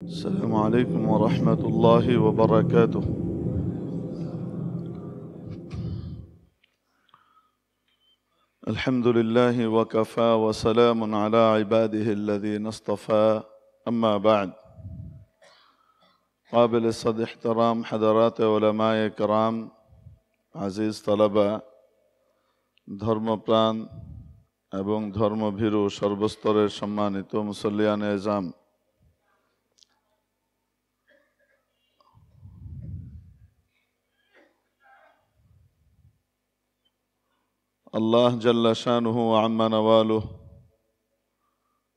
السلام عليكم ورحمة الله وبركاته. الحمد لله وكفى وسلام على عباده الذين اصطفى. أما بعد، قابل الصد احترام حضرات علماء کرام, আজিজ তালাবা, ধর্মপ্রাণ এবং ধর্মভীরু সর্বস্তরের সম্মানিত মুসল্লিয়ান এজাম, আল্লাহ জাল্লা শানুহু আম্মা নওয়ালুহ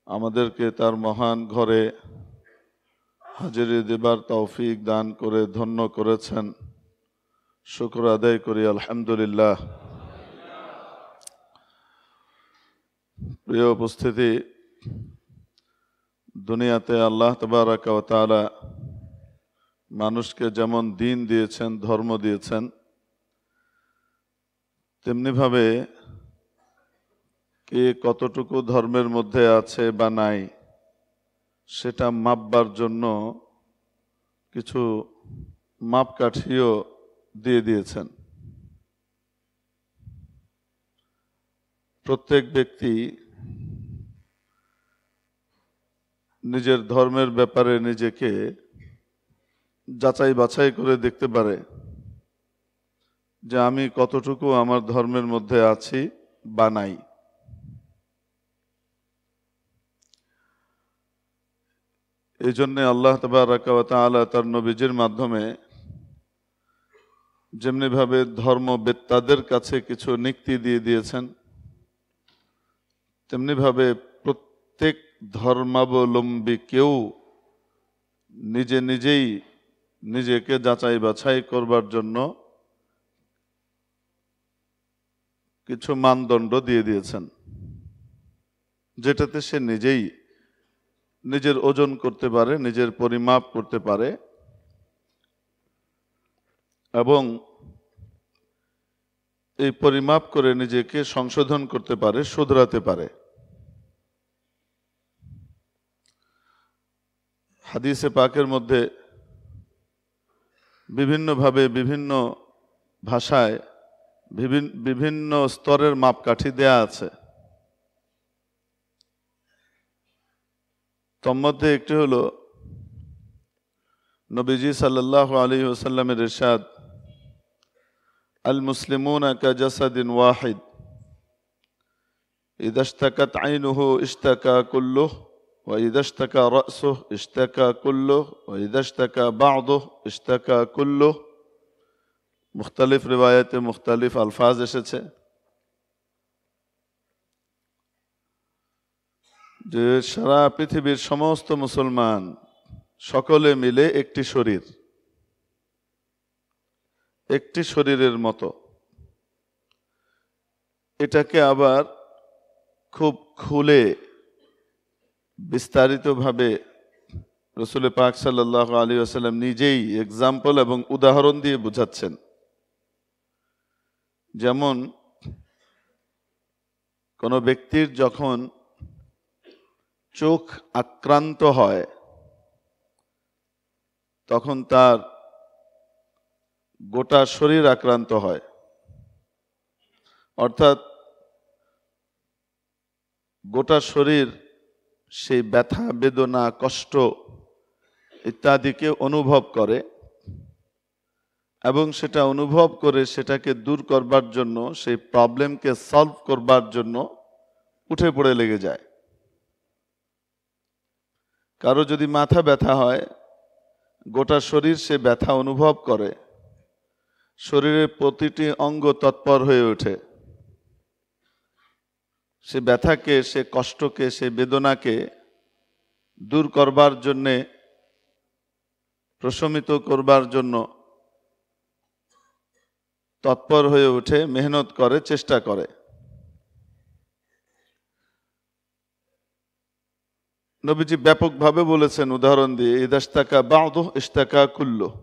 আমাদেরকে তার মহান ঘরে হাজিরি দেবার তৌফিক দান করে ধন্য করেছেন। শুকর আদায় করি আলহামদুলিল্লাহ। প্রিয় উপস্থিতি, দুনিয়াতে আল্লাহ তাবারাকা ওয়া তাআলা মানুষকে যেমন দ্বীন দিয়েছেন, ধর্ম দিয়েছেন, তেমনিভাবে কে কতটুকু ধর্মের মধ্যে আছে বা নাই সেটা মাপবার জন্য কিছু মাপকাঠিও দিয়ে দিয়েছেন। প্রত্যেক ব্যক্তি নিজের ধর্মের ব্যাপারে নিজেকে যাচাই বাছাই করে দেখতে পারে যে আমি কতটুকু আমার ধর্মের মধ্যে আছি বা নাই। এই জন্যে আল্লাহ তাবারাকা ওয়া তাআলা তার নবীজির মাধ্যমে যেমনিভাবে ধর্মবেত্তাদের কাছে কিছু নিক্তি দিয়ে দিয়েছেন, তেমনিভাবে প্রত্যেক ধর্মাবলম্বী কেউ নিজে নিজেই নিজেকে যাচাই বাছাই করবার জন্য কিছু মানদণ্ড দিয়ে দিয়েছেন, যেটাতে সে নিজেই নিজের ওজন করতে পারে, নিজের পরিমাপ করতে পারে এবং এই পরিমাপ করে নিজেকে সংশোধন করতে পারে, শুধরাতে পারে। হাদিসে পাকের মধ্যে বিভিন্নভাবে বিভিন্ন ভাষায় বিভিন্ন স্তরের মাপকাঠি দেয়া আছে। তন্মধ্যে একটি হলো নবীজি সাল্লাল্লাহু আলাইহি ওয়াসাল্লামের ইরশাদ, আল মুসলিমুনা কাজাসাদিন ওয়াহিদ ইযা ইশতাকাত আইনুহু ইশতাকা কুল্লুহু ওয়া ইযা ইশতাকা রাসুহু ইশতাকা কুল্লুহু ওয়া ইযা ইশতাকা বা'দুহু ইশতাকা কুল্লুহু। মুখতালিফ রিওয়ায়াতে মুখতালিফ আলফাজ এসেছে যে সারা পৃথিবীর সমস্ত মুসলমান সকলে মিলে একটি শরীর, একটি শরীরের মতো। এটাকে আবার খুব খুলে বিস্তারিতভাবে রাসূল পাক সাল্লাল্লাহু আলাইহি ওয়াসাল্লাম নিজেই এক্সাম্পল এবং উদাহরণ দিয়ে বুঝাচ্ছেন। যেমন কোনো ব্যক্তির যখন চোখ আক্রান্ত হয় তখন তার গোটা শরীর আক্রান্ত হয়, অর্থাৎ গোটা শরীর সেই ব্যথা, বেদনা, কষ্ট ইত্যাদিকে অনুভব করে এবং সেটা অনুভব করে সেটাকে দূর করবার জন্য, সেই প্রবলেমকে সলভ করবার জন্য উঠে পড়ে লেগে যায়। কারো যদি মাথা ব্যথা হয়, গোটা শরীর সে ব্যথা অনুভব করে, শরীরের প্রতিটি অঙ্গ তৎপর হয়ে ওঠে সে ব্যথাকে, সে কষ্টকে, সে বেদনাকে দূর করবার জন্যে, প্রশমিত করবার জন্য তৎপর হয়ে ওঠে, মেহনত করে, চেষ্টা করে। নবীজি ব্যাপকভাবে বলেছেন উদাহরণ দিয়ে, ইযা ইশতাকা বা'দুহু ইশতাকা কুল্লুহু।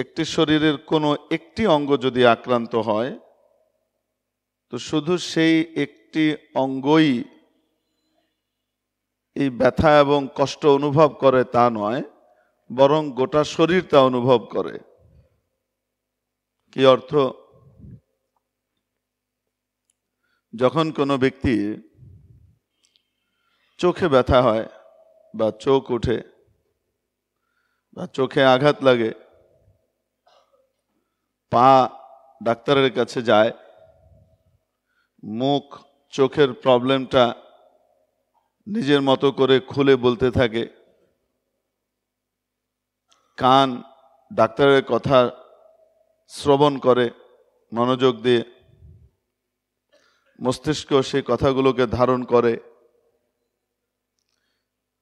একটি শরীরের কোনো একটি অঙ্গ যদি আক্রান্ত হয় তো শুধু সেই একটি অঙ্গই এই ব্যথা এবং কষ্ট অনুভব করে তা নয়, বরং গোটা শরীর তা অনুভব করে। কি অর্থ? যখন কোনো ব্যক্তি চোখে ব্যথা হয় বা চোখ ওঠে বা চোখে আঘাত লাগে, পা ডাক্তারের কাছে যায়, মুখ চোখের প্রবলেমটা নিজের মতো করে খুলে বলতে থাকে, কান ডাক্তারের কথা শ্রবণ করে মনোযোগ দিয়ে, মস্তিষ্ক সেই কথাগুলোকে ধারণ করে,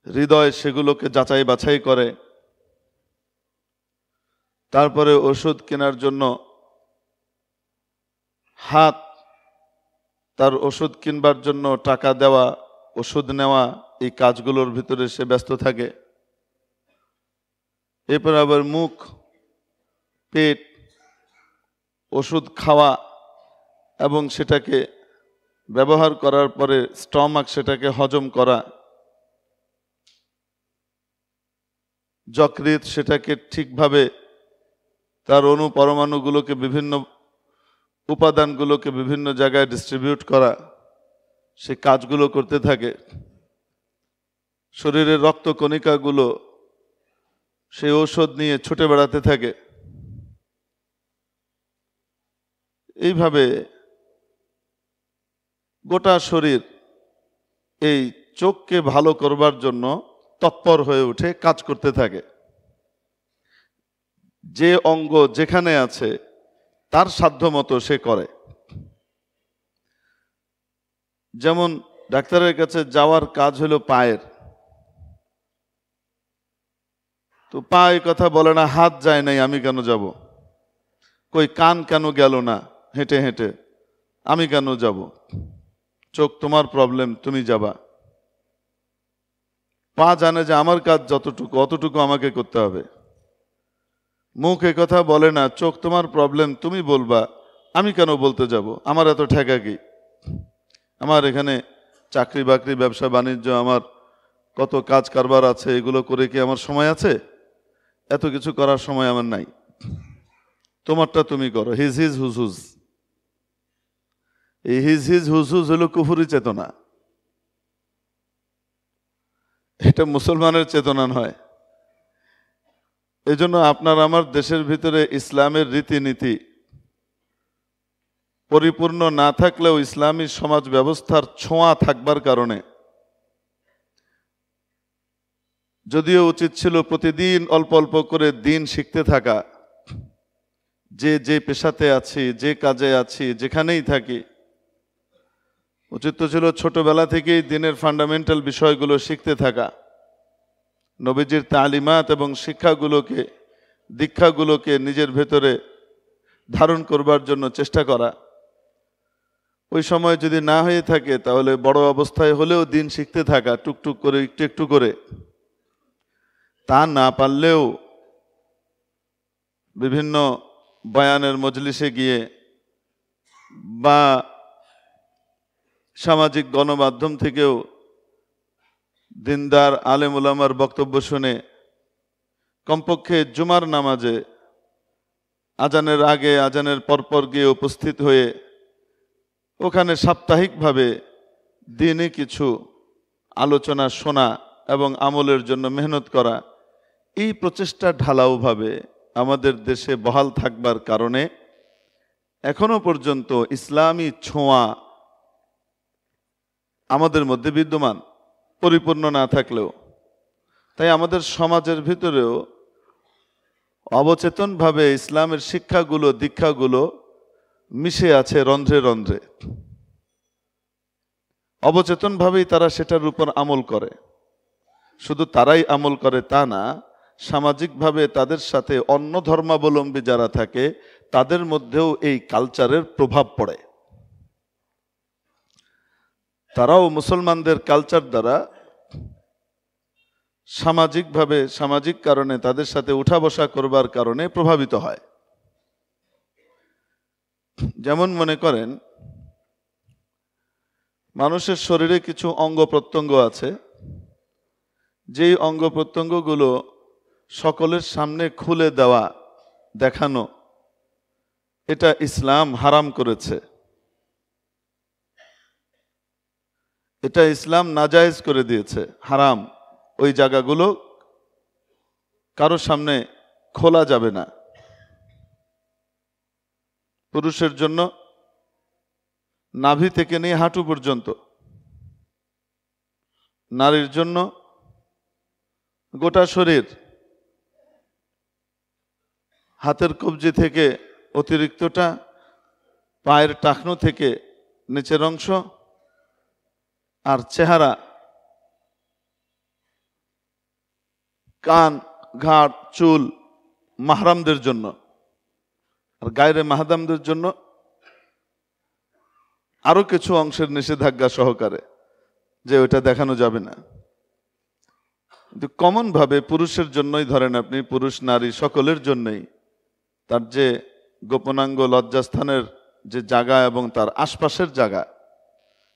হৃদয় সেগুলোকে যাচাই বাছাই করে, তারপরে ওষুধ কেনার জন্য হাত তার ওষুধ কিনবার জন্য টাকা দেওয়া, ওষুধ নেওয়া, এই কাজগুলোর ভিতরে সে ব্যস্ত থাকে। এরপর আবার মুখ, পেট, ওষুধ খাওয়া এবং সেটাকে ব্যবহার করার পরে স্টমাক সেটাকে হজম করা, যকৃৎ সেটাকে ঠিকভাবে তার অণু পরমাণুগুলোকে বিভিন্ন উপাদানগুলোকে বিভিন্ন জায়গায় ডিস্ট্রিবিউট করা, সে কাজগুলো করতে থাকে। শরীরের রক্ত কণিকাগুলো সেই ঔষধ নিয়ে ছুটে বেড়াতে থাকে। এইভাবে গোটা শরীর এই চোখকে ভালো করবার জন্য তৎপর হয়ে উঠে কাজ করতে থাকে। যে অঙ্গ যেখানে আছে তার সাধ্য মতো সে করে। যেমন ডাক্তারের কাছে যাওয়ার কাজ হলো পায়ের, তো পা এই কথা বলে না, হাত যায় নাই আমি কেন যাব, কই কান কেন গেল না হেঁটে হেঁটে, আমি কেন যাব, চোখ তোমার প্রবলেম তুমি যাবা। পা জানে যে আমার কাজ যতটুকু অতটুকু আমাকে করতে হবে। মুখ এ কথা বলে না, চোখ তোমার প্রবলেম তুমি বলবা, আমি কেন বলতে যাব, আমার এত ঠেকা কি, আমার এখানে চাকরি বাকরি ব্যবসা বাণিজ্য, আমার কত কাজ কারবার আছে, এগুলো করে কি আমার সময় আছে, এত কিছু করার সময় আমার নাই, তোমারটা তুমি করো। হিজ হিজ হুজ হুজ, এই হিজ হিজ হুজ হুজ হলো কুফুরি চেতনা, এটা মুসলমানের চেতনা নয়। এজন্য আপনার আমার দেশের ভিতরে ইসলামের রীতিনীতি পরিপূর্ণ না থাকলেও ইসলামী সমাজ ব্যবস্থার ছোঁয়া থাকবার কারণে, যদিও উচিত ছিল প্রতিদিন অল্প অল্প করে দিন শিখতে থাকা, যে যে পেশাতে আছি, যে কাজে আছি, যেখানেই থাকি, উচিত ছিল ছোটবেলা থেকেই দিনের ফান্ডামেন্টাল বিষয়গুলো শিখতে থাকা, নবীজির তালিমাত এবং শিক্ষাগুলোকে, দীক্ষাগুলোকে নিজের ভেতরে ধারণ করবার জন্য চেষ্টা করা। ওই সময় যদি না হয়ে থাকে তাহলে বড় অবস্থায় হলেও দিন শিখতে থাকা, টুকটুক করে একটু একটু করে। তা না পারলেও বিভিন্ন বয়ানের মজলিসে গিয়ে বা সামাজিক গণমাধ্যম থেকেও দিনদার আলেম ওলামার বক্তব্য শুনে, কমপক্ষে জুমার নামাজে আজানের আগে আজানের পরপর গিয়ে উপস্থিত হয়ে ওখানে সাপ্তাহিকভাবে দিনে কিছু আলোচনা শোনা এবং আমলের জন্য মেহনত করা, এই প্রচেষ্টা ঢালাওভাবে আমাদের দেশে বহাল থাকবার কারণে এখনো পর্যন্ত ইসলামী ছোঁয়া আমাদের মধ্যে বিদ্যমান, পরিপূর্ণ না থাকলেও। তাই আমাদের সমাজের ভিতরেও অবচেতনভাবে ইসলামের শিক্ষাগুলো, দীক্ষাগুলো মিশে আছে রন্ধ্রে রন্ধ্রে। অবচেতনভাবেই তারা সেটার উপর আমল করে। শুধু তারাই আমল করে তা না, সামাজিকভাবে তাদের সাথে অন্য ধর্মাবলম্বী যারা থাকে তাদের মধ্যেও এই কালচারের প্রভাব পড়ে। তারাও মুসলমানদের কালচার দ্বারা সামাজিকভাবে, সামাজিক কারণে তাদের সাথে উঠা বসা করবার কারণে প্রভাবিত হয়। যেমন মনে করেন, মানুষের শরীরে কিছু অঙ্গ প্রত্যঙ্গ আছে, যেই অঙ্গ প্রত্যঙ্গগুলো সকলের সামনে খুলে দেওয়া, দেখানো, এটা ইসলাম হারাম করেছে, এটা ইসলাম নাজায়েজ করে দিয়েছে, হারাম। ওই জায়গাগুলো কারোর সামনে খোলা যাবে না। পুরুষের জন্য নাভি থেকে নিয়ে হাঁটু পর্যন্ত, নারীর জন্য গোটা শরীর, হাতের কবজি থেকে অতিরিক্তটা, পায়ের টাকনো থেকে নিচের অংশ, আর চেহারা, কান, ঘাড়, চুল মাহরামদের জন্য, আর গায়রে মাহরামদের জন্য আরো কিছু অংশের নিষেধাজ্ঞা সহকারে, যে ওইটা দেখানো যাবে না। কিন্তু কমন ভাবে পুরুষের জন্যই, ধরেন আপনি পুরুষ নারী সকলের জন্যই তার যে গোপনাঙ্গ লজ্জাস্থানের যে জায়গা এবং তার আশপাশের জায়গা,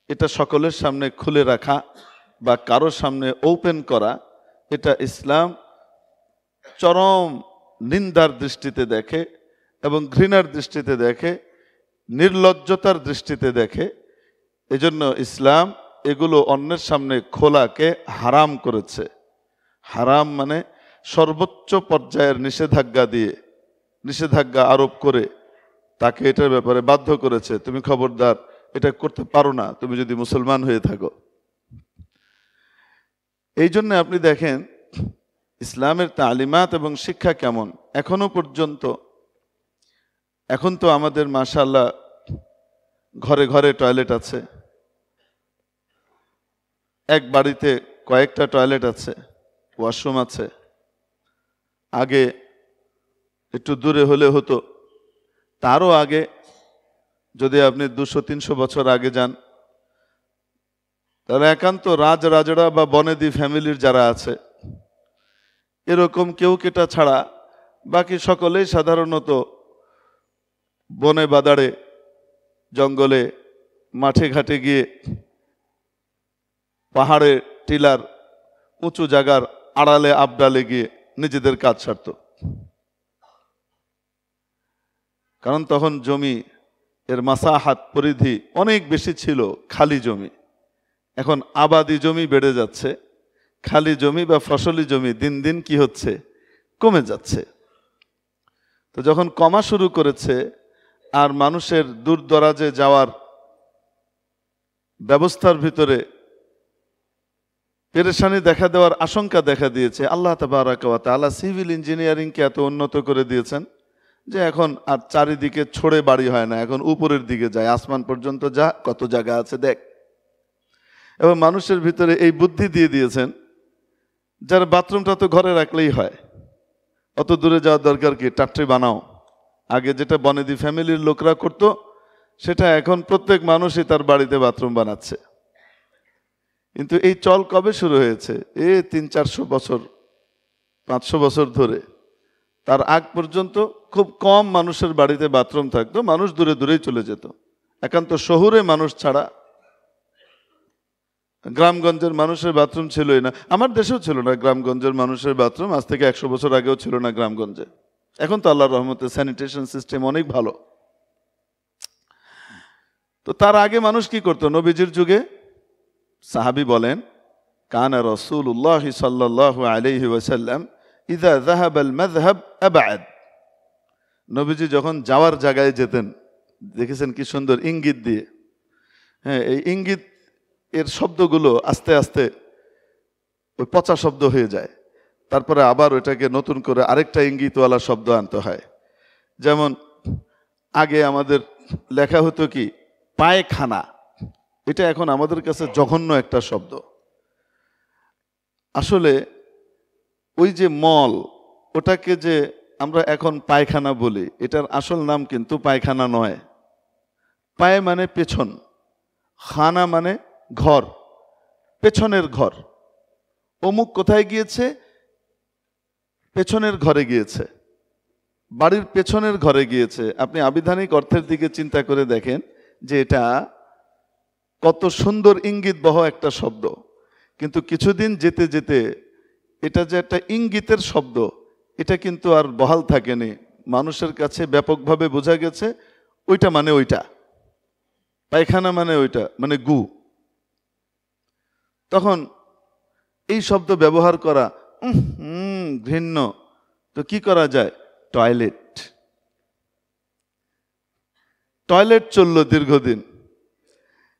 এটা সকলের সামনে খুলে রাখা বা কারোর সামনে ওপেন করা, এটা ইসলাম চরম নিন্দার দৃষ্টিতে দেখে এবং ঘৃণার দৃষ্টিতে দেখে, নির্লজ্জতার দৃষ্টিতে দেখে। এজন্য ইসলাম এগুলো অন্যের সামনে খোলাকে হারাম করেছে। হারাম মানে সর্বোচ্চ পর্যায়ের নিষেধাজ্ঞা দিয়ে, নিষেধাজ্ঞা আরোপ করে তাকে এটার ব্যাপারে বাধ্য করেছে, তুমি খবরদার এটা করতে পারো না, তুমি যদি মুসলমান হয়ে থাকো। এই জন্য আপনি দেখেন ইসলামের তালিমাত এবং শিক্ষা কেমন এখনো পর্যন্ত। এখন তো আমাদের মাশাআল্লাহ ঘরে ঘরে টয়লেট আছে, এক বাড়িতে কয়েকটা টয়লেট আছে, ওয়াশরুম আছে। আগে একটু দূরে হলে হতো, তারও আগে যদি আপনি 200-300 বছর আগে যান, তাহলে একান্ত রাজরাজড়া বা বনেদি ফ্যামিলির যারা আছে, এরকম কেউ কেটা ছাড়া বাকি সকলেই সাধারণত বনে বাদাড়ে, জঙ্গলে, মাঠে ঘাটে গিয়ে, পাহাড়ে টিলার উঁচু জায়গার আড়ালে আবডালে গিয়ে নিজেদের কাজ সারত। কারণ তখন জমি এর মাসাহাত পরিধি অনেক বেশি ছিল, খালি জমি। এখন আবাদি জমি বেড়ে যাচ্ছে, খালি জমি বা ফসলি জমি দিন দিন কি হচ্ছে, কমে যাচ্ছে। তো যখন কমা শুরু করেছে আর মানুষের দূর দরাজে যাওয়ার ব্যবস্থার ভিতরে পেরেশানি দেখা দেওয়ার আশঙ্কা দেখা দিয়েছে, আল্লাহ তাবারাকা ওয়া তাআলা সিভিল ইঞ্জিনিয়ারিংকে এত উন্নত করে দিয়েছেন যে এখন আর চারিদিকে ছড়ে বাড়ি হয় না, এখন উপরের দিকে যায়, আসমান পর্যন্ত যা, কত জায়গা আছে দেখ। এবং মানুষের ভিতরে এই বুদ্ধি দিয়ে দিয়েছেন, যার বাথরুমটা তো ঘরে রাখলেই হয়, অত দূরে যাওয়ার দরকার কি, টাট্রি বানাও। আগে যেটা বনেদি ফ্যামিলির লোকরা করতো, সেটা এখন প্রত্যেক মানুষই তার বাড়িতে বাথরুম বানাচ্ছে। কিন্তু এই চল কবে শুরু হয়েছে? 300-400 বছর, 500 বছর ধরে। তার আগ পর্যন্ত খুব কম মানুষের বাড়িতে বাথরুম থাকতো, মানুষ দূরে দূরেই চলে যেত। একান্ত শহুরে মানুষ ছাড়া গ্রামগঞ্জের মানুষের বাথরুম ছিলই না। আমার দেশেও ছিল না গ্রামগঞ্জের মানুষের বাথরুম, আজ থেকে 100 বছর আগেও ছিল না গ্রামগঞ্জে। এখন তো আল্লাহর রহমতে স্যানিটেশন সিস্টেম অনেক ভালো। তো তার আগে মানুষ কি করতো? নবীজির যুগে সাহাবী বলেন, কানা রাসূলুল্লাহ সাল্লাল্লাহু আলাইহি ওয়াসাল্লাম ইযা যাহাবা আল মাযহাব আবআদ। নবীজি যখন যাওয়ার জায়গায় যেতেন, দেখেছেন কি সুন্দর ইঙ্গিত দিয়ে। হ্যাঁ, এই ইঙ্গিত এর শব্দগুলো আস্তে আস্তে ওই পচা শব্দ হয়ে যায়, তারপরে আবার ওইটাকে নতুন করে আরেকটা ইঙ্গিতওয়ালা শব্দ আনতে হয়। যেমন আগে আমাদের লেখা হতো কি পায়খানা, এটা এখন আমাদের কাছে জঘন্য একটা শব্দ। আসলে ওই যে মল, ওটাকে যে আমরা এখন পায়খানা বলি, এটার আসল নাম কিন্তু পায়খানা নয়। পায় মানে পেছন, খানা মানে ঘর, পেছনের ঘর। অমুক কোথায় গিয়েছে? পেছনের ঘরে গিয়েছে, বাড়ির পেছনের ঘরে গিয়েছে। আপনি আবিধানিক অর্থের দিকে চিন্তা করে দেখেন যে এটা কত সুন্দর ইঙ্গিতবহ একটা শব্দ। কিন্তু কিছুদিন যেতে যেতে এটা যে একটা ইঙ্গিতের শব্দ, এটা কিন্তু আর বহাল থাকেনি। মানুষের কাছে ব্যাপকভাবে বোঝা গেছে ওইটা মানে ওইটা, পায়খানা মানে ওইটা মানে গু। তখন এই শব্দ ব্যবহার করা ঘৃণ্য। তো কি করা যায়? টয়লেট। টয়লেট চলল দীর্ঘদিন।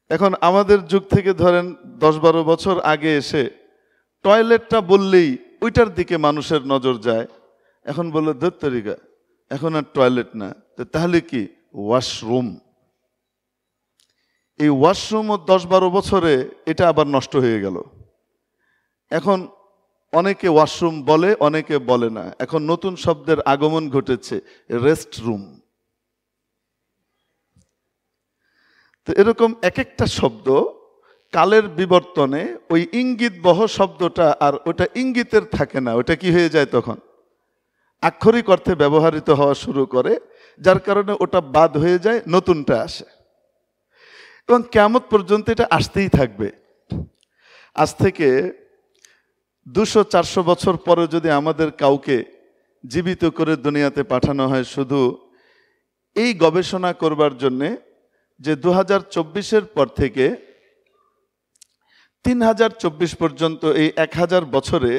এখন আমাদের যুগ থেকে ধরেন 10-12 বছর আগে এসে টয়লেটটা বললেই ওইটার দিকে মানুষের নজর যায়। এখন বললো ধত্তরিকা, এখন আর টয়লেট না, তাহলে কি? ওয়াশরুম। এই ওয়াশরুমও 10-12 বছরে এটা আবার নষ্ট হয়ে গেল। এখন অনেকে ওয়াশরুম বলে, অনেকে বলে না। এখন নতুন শব্দের আগমন ঘটেছে, রেস্ট রুম। তো এরকম এক একটা শব্দ কালের বিবর্তনে ওই ইঙ্গিত বহ শব্দটা আর ওটা ইঙ্গিতের থাকে না, ওটা কি হয়ে যায় তখন? আক্ষরিক অর্থে ব্যবহৃত হওয়া শুরু করে, যার কারণে ওটা বাদ হয়ে যায়, নতুনটা আসে। এবং কিয়ামত পর্যন্ত এটা আসতেই থাকবে। আজ থেকে 200-400 বছর পরে যদি আমাদের কাউকে জীবিত করে দুনিয়াতে পাঠানো হয় শুধু এই গবেষণা করবার জন্যে যে 2024-এর পর থেকে 3024 পর্যন্ত এই 1000 বছরে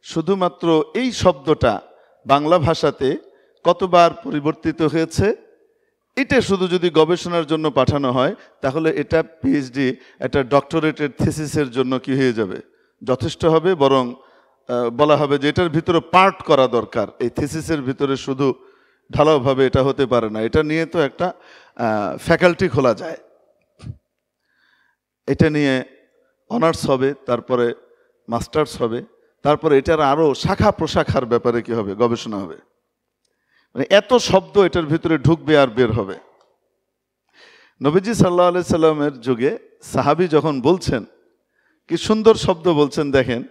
শুধুমাত্র এই শব্দটা বাংলা ভাষাতে কতবার পরিবর্তিত হয়েছে, এটা শুধু যদি গবেষণার জন্য পাঠানো হয়, তাহলে এটা পিএইচডি, একটা ডক্টরেটের থিসিসের জন্য কি হয়ে যাবে? যথেষ্ট হবে। বরং বলা হবে যে এটার ভিতরে পার্ট করা দরকার। এই থিসিসের ভিতরে শুধু ঢালাওভাবে এটা হতে পারে না, এটা নিয়ে তো একটা ফ্যাকাল্টি খোলা যায়। এটা নিয়ে অনার্স হবে, তারপরে মাস্টার্স হবে, তারপরে এটার আরও শাখা প্রশাখার ব্যাপারে কি হবে? গবেষণা হবে। মানে এত শব্দ এটার ভিতরে ঢুকবে আর বের হবে। নবীজি সাল্লাল্লাহু আলাইহি সাল্লামের যুগে সাহাবী যখন বলছেন, কি সুন্দর শব্দ বলছেন দেখেন,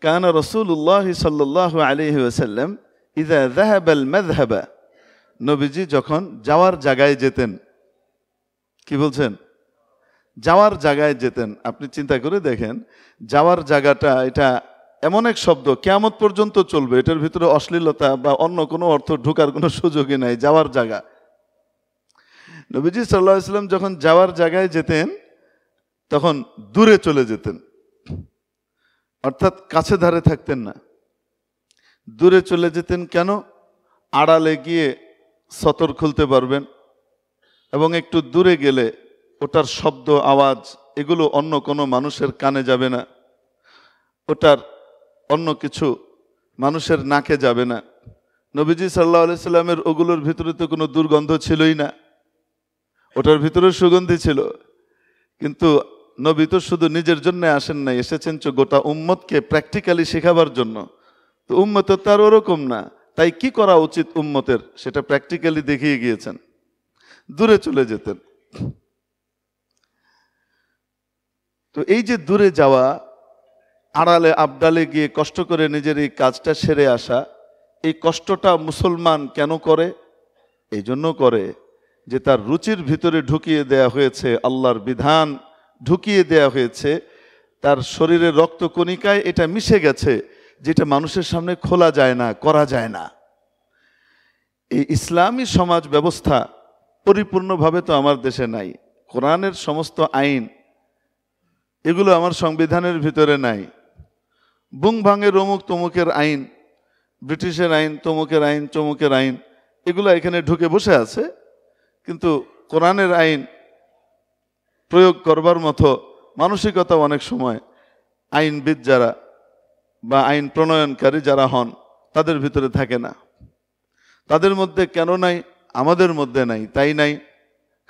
কানা রাসূলুল্লাহ সাল্লাল্লাহু আলাইহি ওয়াসাল্লাম ইযা যাহাবাল মাযহাবা, নবীজি যখন যাওয়ার জায়গায় যেতেন, কি বলছেন? যাওয়ার জায়গায় যেতেন। আপনি চিন্তা করে দেখেন, যাওয়ার জায়গাটা এটা এমন এক শব্দ কিয়ামত পর্যন্ত চলবে, এটার ভিতরে অশ্লীলতা বা অন্য কোনো অর্থ ঢোকার কোনো সুযোগই নাই। যাওয়ার জায়গা। নবীজি সাল্লাল্লাহু আলাইহি ওয়াসাল্লাম যখন যাওয়ার জায়গায় যেতেন তখন দূরে চলে যেতেন, অর্থাৎ কাছে ধারে থাকতেন না, দূরে চলে যেতেন। কেন? আড়ালে গিয়ে সতর খুলতে পারবেন, এবং একটু দূরে গেলে ওটার শব্দ আওয়াজ এগুলো অন্য কোনো মানুষের কানে যাবে না, ওটার অন্য কিছু মানুষের নাকে যাবে না। নবীজি সাল্লাল্লাহু আলাইহি সাল্লামের ওগুলোর ভিতরে তো কোনো দুর্গন্ধ ছিলই না, ওটার ভিতরে সুগন্ধি ছিল। কিন্তু নবী তো শুধু নিজের জন্য আসেন নাই, এসেছেন গোটা উম্মতকে প্র্যাকটিক্যালি শেখাবার জন্য। তো উম্মত তো আর ওরকম না, তাই কি করা উচিত উম্মতের সেটা প্র্যাকটিক্যালি দেখিয়ে গিয়েছেন। দূরে চলে যেতেন। তো এই যে দূরে যাওয়া, আড়ালে আবডালে গিয়ে কষ্ট করে নিজের এই কাজটা সেরে আসা, এই কষ্টটা মুসলমান কেন করে? এই জন্য করে যে তার রুচির ভিতরে ঢুকিয়ে দেয়া হয়েছে আল্লাহর বিধান, ঢুকিয়ে দেয়া হয়েছে তার শরীরের রক্তকণিকায়, এটা মিশে গেছে, যেটা মানুষের সামনে খোলা যায় না, করা যায় না। এই ইসলামী সমাজ ব্যবস্থা পরিপূর্ণভাবে তো আমার দেশে নাই। কোরআনের সমস্ত আইন এগুলো আমার সংবিধানের ভিতরে নাই। বুং ভাঙের অমুক তমুকের আইন, ব্রিটিশের আইন, তমুকের আইন, চমুকের আইন, এগুলো এখানে ঢুকে বসে আছে। কিন্তু কোরআনের আইন প্রয়োগ করবার মতো মানসিকতা অনেক সময় আইনবিদ যারা বা আইন প্রণয়নকারী যারা হন তাদের ভিতরে থাকে না। তাদের মধ্যে কেন নাই? আমাদের মধ্যে নাই, তাই নাই।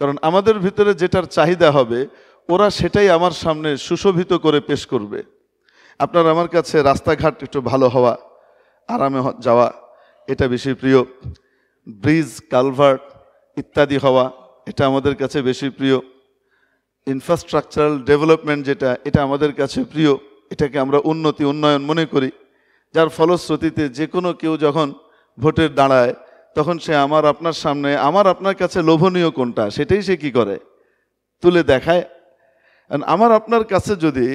কারণ আমাদের ভিতরে যেটার চাহিদা হবে ওরা সেটাই আমার সামনে সুশোভিত করে পেশ করবে। আপনার আমার কাছে রাস্তাঘাট একটু ভালো হওয়া, আরামে যাওয়া, এটা বেশি প্রিয়। ব্রিজ, কালভার্ট ইত্যাদি হওয়া, এটা আমাদের কাছে বেশি প্রিয়। ইনফ্রাস্ট্রাকচারাল ডেভেলপমেন্ট যেটা, এটা আমাদের কাছে প্রিয়। এটাকে আমরা উন্নতি, উন্নয়ন মনে করি। যার ফলশ্রুতিতে যে কোনো কেউ যখন ভোটের দাঁড়ায় তখন সে আমার আপনার সামনে, আমার আপনার কাছে লোভনীয় কোনটা সেটাই সে কি করে? তুলে দেখায়। আমার আপনার কাছে যদি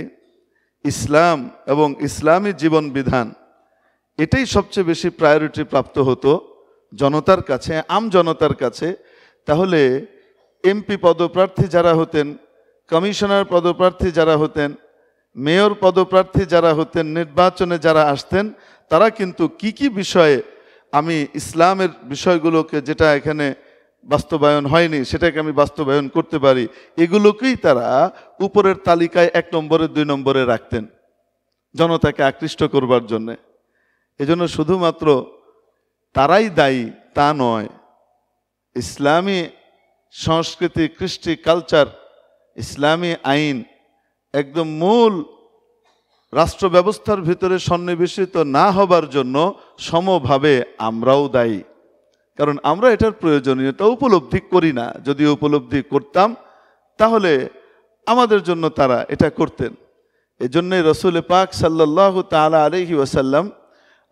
ইসলাম এবং ইসলামী জীবন বিধান, এটাই সবচেয়ে বেশি প্রায়োরিটি প্রাপ্ত হতো জনতার কাছে, আম জনতার কাছে, তাহলে এমপি পদপ্রার্থী যারা হতেন, কমিশনার পদপ্রার্থী যারা হতেন, মেয়র পদপ্রার্থী যারা হতেন, নির্বাচনে যারা আসতেন, তারা কিন্তু কি বিষয়ে আমি ইসলামের বিষয়গুলোকে, যেটা এখানে বাস্তবায়ন হয়নি সেটাকে আমি বাস্তবায়ন করতে পারি, এগুলোকেই তারা উপরের তালিকায় 1 নম্বরে 2 নম্বরে রাখতেন জনতাকে আকৃষ্ট করবার জন্যে। এজন্য শুধুমাত্র তারাই দায়ী তা নয়, ইসলামী সংস্কৃতি, কৃষ্টি, কালচার, ইসলামী আইন একদম মূল রাষ্ট্র ব্যবস্থার ভিতরে সন্নিবেশিত না হবার জন্য সমভাবে আমরাও দায়ী। কারণ আমরা এটার প্রয়োজনীয়তা উপলব্ধি করি না। যদি উপলব্ধি করতাম তাহলে আমাদের জন্য তারা এটা করতেন। এজন্যই রসুল পাক সাল্লাল্লাহু তাআলা আলাইহি ওয়াসাল্লাম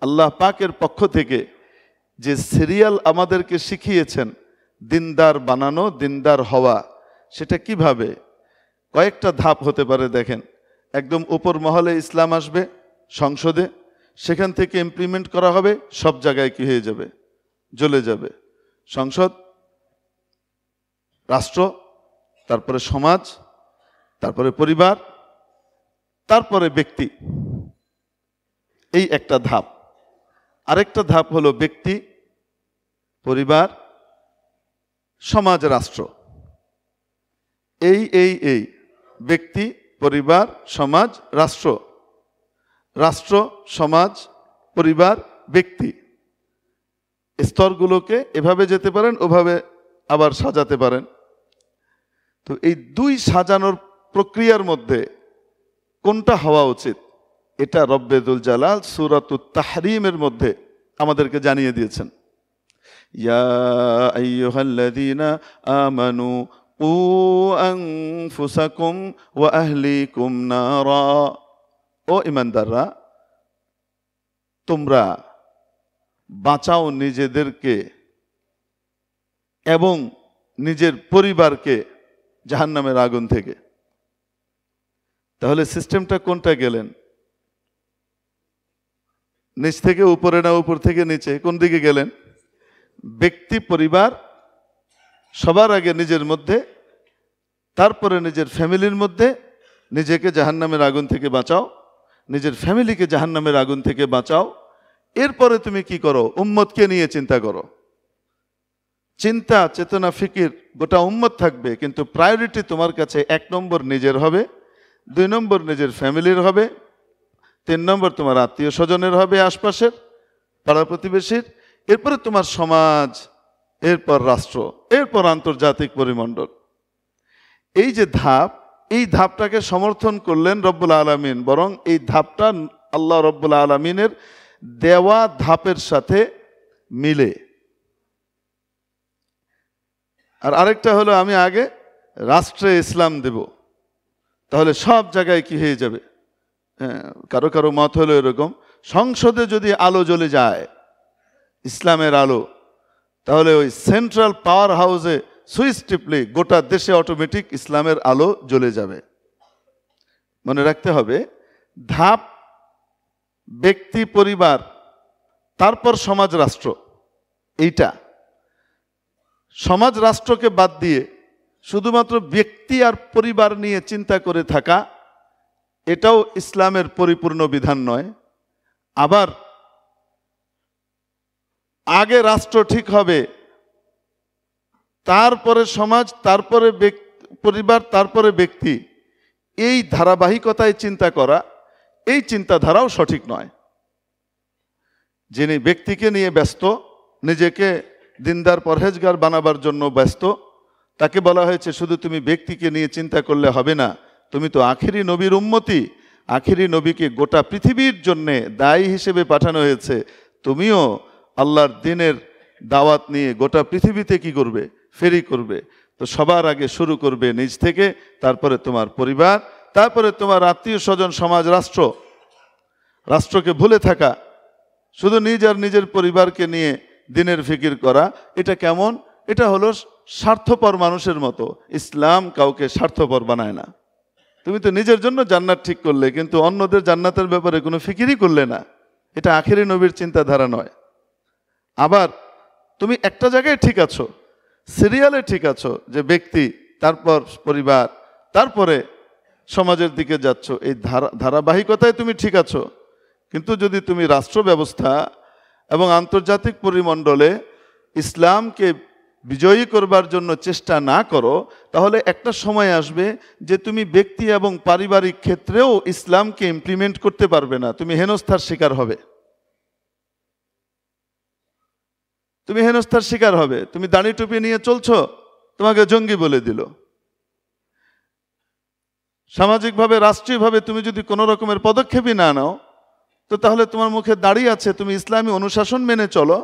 আল্লাহ পাকের পক্ষ থেকে যে সিরিয়াল আমাদেরকে শিখিয়েছেন দিনদার বানানো, দিনদার হওয়া, সেটা কিভাবে, কয়েকটা ধাপ হতে পারে। দেখেন, একদম উপর মহলে ইসলাম আসবে সংসদে, সেখান থেকে ইমপ্লিমেন্ট করা হবে, সব জায়গায় কি হয়ে যাবে, জ্বলে যাবে। সংসদ, রাষ্ট্র, তারপরে সমাজ, তারপরে পরিবার, তারপরে ব্যক্তি। এই একটা ধাপ। আরেকটা ধাপ হলো ব্যক্তি, পরিবার, সমাজ, রাষ্ট্র। এই ব্যক্তি, পরিবার, সমাজ, রাষ্ট্র, রাষ্ট্র, সমাজ, পরিবার, ব্যক্তি, স্তরগুলোকে এভাবে যেতে পারেন, ওভাবে আবার সাজাতে পারেন। তো এই 2 সাজানোর প্রক্রিয়ার মধ্যে কোনটা হওয়া উচিত, এটা রব্বে দুল জালাল সূরাতুত তাহরিমের মধ্যে আমাদেরকে জানিয়ে দিয়েছেন। ইয়া আইয়ুহাল্লাযীনা আমানু কু আনফুসাকুম ওয়া আহলিকুম নারা, ও ঈমানদাররা, তোমরা বাঁচাও নিজেদেরকে এবং নিজের পরিবারকে জাহান্নামের আগুন থেকে। তাহলে সিস্টেমটা কোনটা গেলেন, নিচ থেকে উপরে না উপর থেকে নিচে, কোন দিকে গেলেন? ব্যক্তি, পরিবার, সবার আগে নিজের মধ্যে, তারপরে নিজের ফ্যামিলির মধ্যে। নিজেকে জাহান্নামের আগুন থেকে বাঁচাও, নিজের ফ্যামিলিকে জাহান্নামের আগুন থেকে বাঁচাও। এরপরে তুমি কি করো, উম্মতকে নিয়ে চিন্তা করো। চিন্তা, চেতনা, ফিকির গোটা উম্মত থাকবে, কিন্তু প্রায়োরিটি তোমার কাছে 1 নম্বর নিজের হবে, 2 নম্বর নিজের ফ্যামিলির হবে, 3 নম্বর তোমার আত্মীয় স্বজনের হবে, আশপাশের পাড়া প্রতিবেশীর, এরপরে তোমার সমাজ, এরপর রাষ্ট্র, এরপর আন্তর্জাতিক পরিমণ্ডল। এই যে ধাপ, এই ধাপটাকে সমর্থন করলেন রব্বুল আলামিন, বরং এই ধাপটা আল্লাহ রব্বুল আলামিনের দেওয়া ধাপের সাথে মিলে। আর আরেকটা হলো, আমি আগে রাষ্ট্রে ইসলাম দেব, তাহলে সব জায়গায় কি হয়ে যাবে। কারো কারো মত হলো এরকম, সংসদে যদি আলো জ্বলে যায়, ইসলামের আলো, তাহলে ওই সেন্ট্রাল পাওয়ার হাউসে সুইচ টিপলে গোটা দেশে অটোমেটিক ইসলামের আলো জ্বলে যাবে। মনে রাখতে হবে, ধাপ ব্যক্তি, পরিবার, তারপর সমাজ, রাষ্ট্র। এইটা সমাজ রাষ্ট্রকে বাদ দিয়ে শুধুমাত্র ব্যক্তি আর পরিবার নিয়ে চিন্তা করে থাকা, এটাও ইসলামের পরিপূর্ণ বিধান নয়। আবার আগে রাষ্ট্র ঠিক হবে, তারপরে সমাজ, তারপরে পরিবার, তারপরে ব্যক্তি, এই ধারাবাহিকতায় চিন্তা করা, এই চিন্তাধারাও সঠিক নয়। যিনি ব্যক্তিকে নিয়ে ব্যস্ত, নিজেকে দিনদার পরহেজগার বানাবার জন্য ব্যস্ত, তাকে বলা হয়েছে শুধু তুমি ব্যক্তিকে নিয়ে চিন্তা করলে হবে না, তুমি তো আখিরি নবীর উম্মতি, আখিরি নবীকে গোটা পৃথিবীর জন্যে দায়ী হিসেবে পাঠানো হয়েছে। তুমিও আল্লাহর দিনের দাওয়াত নিয়ে গোটা পৃথিবীতে কি করবে, ফেরি করবে। তো সবার আগে শুরু করবে নিজ থেকে, তারপরে তোমার পরিবার, তারপরে তোমার আত্মীয় স্বজন, সমাজ, রাষ্ট্র। রাষ্ট্রকে ভুলে থাকা, শুধু নিজ আর নিজের পরিবারকে নিয়ে দিনের ফিকির করা, এটা কেমন? এটা হলো স্বার্থপর মানুষের মতো। ইসলাম কাউকে স্বার্থপর বানায় না। তুমি তো নিজের জন্য জান্নাত ঠিক করলে, কিন্তু অন্যদের জান্নাতের ব্যাপারে কোনো ফিকিরই করলে না। এটা আখেরি নবীর চিন্তাধারা নয়। আবার তুমি একটা জায়গায় ঠিক আছো, সিরিয়ালে ঠিক আছো, যে ব্যক্তি, তারপর পরিবার, তারপরে সমাজের দিকে যাচ্ছ, এই ধারাবাহিকতায় তুমি ঠিক আছো। কিন্তু যদি তুমি রাষ্ট্র ব্যবস্থা এবং আন্তর্জাতিক পরিমণ্ডলে ইসলামকে বিজয়ী করবার জন্য চেষ্টা না করো, তাহলে একটা সময় আসবে যে তুমি ব্যক্তি এবং পারিবারিক ক্ষেত্রেও ইসলামকে ইমপ্লিমেন্ট করতে পারবে না। তুমি হেনস্থার শিকার হবে। তুমি হেনস্থার শিকার হবে। তুমি দাড়ি টুপি নিয়ে চলছো, তোমাকে জঙ্গি বলে দিল। সামাজিকভাবে, রাষ্ট্রীয়ভাবে তুমি যদি কোনো রকমের পদক্ষেপই না নাও, তো তাহলে তোমার মুখে দাঁড়িয়ে আছে তুমি ইসলামী অনুশাসন মেনে চলো,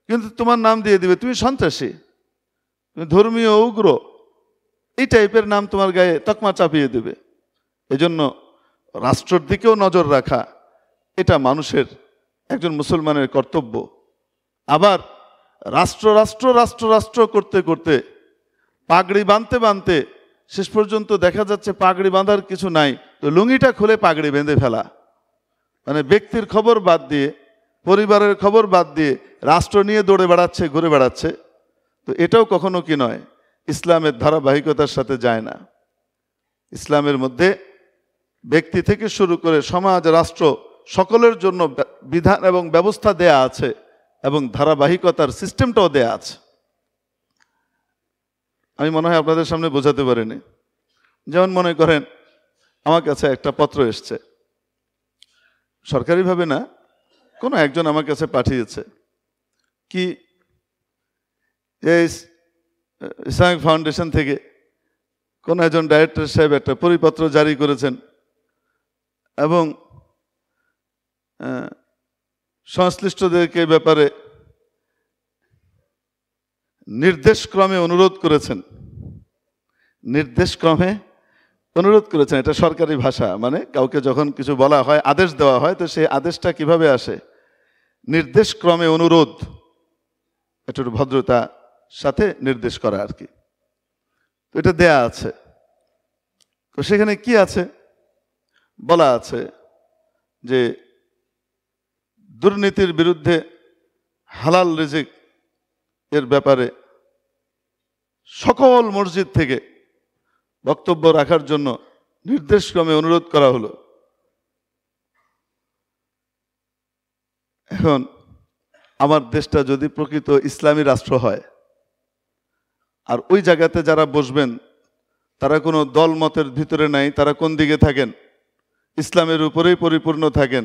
কিন্তু তোমার নাম দিয়ে দিবে তুমি সন্ত্রাসী, তুমি ধর্মীয় উগ্র, এই টাইপের নাম তোমার গায়ে তকমা চাপিয়ে দেবে। এজন্য রাষ্ট্রের দিকেও নজর রাখা, এটা মানুষের, একজন মুসলমানের কর্তব্য। আবার রাষ্ট্র রাষ্ট্র রাষ্ট্র রাষ্ট্র করতে করতে, পাগড়ি বাঁধতে বাঁধতে শেষ পর্যন্ত দেখা যাচ্ছে পাগড়ি বাঁধার কিছু নাই, তো লুঙ্গিটা খুলে পাগড়ি বেঁধে ফেলা। মানে ব্যক্তির খবর বাদ দিয়ে, পরিবারের খবর বাদ দিয়ে রাষ্ট্র নিয়ে দৌড়ে বেড়াচ্ছে, ঘুরে বেড়াচ্ছে। তো এটাও কখনো কি নয়, ইসলামের ধারাবাহিকতার সাথে যায় না। ইসলামের মধ্যে ব্যক্তি থেকে শুরু করে সমাজ, রাষ্ট্র, সকলের জন্য বিধান এবং ব্যবস্থা দেয়া আছে, এবং ধারাবাহিকতার সিস্টেমটাও দেয়া আছে। আমি মনে হয় আপনাদের সামনে বোঝাতে পারিনি। যেমন মনে করেন, আমার কাছে একটা পত্র এসছে, সরকারিভাবে না, কোনো একজন আমার কাছে পাঠিয়েছে, কি এই ইসলামিক ফাউন্ডেশন থেকে কোনো একজন ডাইরেক্টর সাহেব একটা পরিপত্র জারি করেছেন, এবং সংশ্লিষ্টদেরকে ব্যাপারে নির্দেশক্রমে অনুরোধ করেছেন। নির্দেশক্রমে অনুরোধ করেছেন, এটা সরকারি ভাষা। মানে কাউকে যখন কিছু বলা হয়, আদেশ দেওয়া হয়, তো সেই আদেশটা কিভাবে আসে? নির্দেশক্রমে অনুরোধ, একটু ভদ্রতা সাথে নির্দেশ করা আর কি। তো এটা দেয়া আছে। তো সেখানে কি আছে? বলা আছে যে দুর্নীতির বিরুদ্ধে, হালাল রিজিক এর ব্যাপারে সকল মসজিদ থেকে বক্তব্য রাখার জন্য নির্দেশক্রমে অনুরোধ করা হলো। এখন আমার দেশটা যদি প্রকৃত ইসলামী রাষ্ট্র হয়, আর ওই জায়গাতে যারা বসবেন তারা কোনো দল মতের ভিতরে নাই, তারা কোন দিকে থাকেন, ইসলামের উপরেই পরিপূর্ণ থাকেন,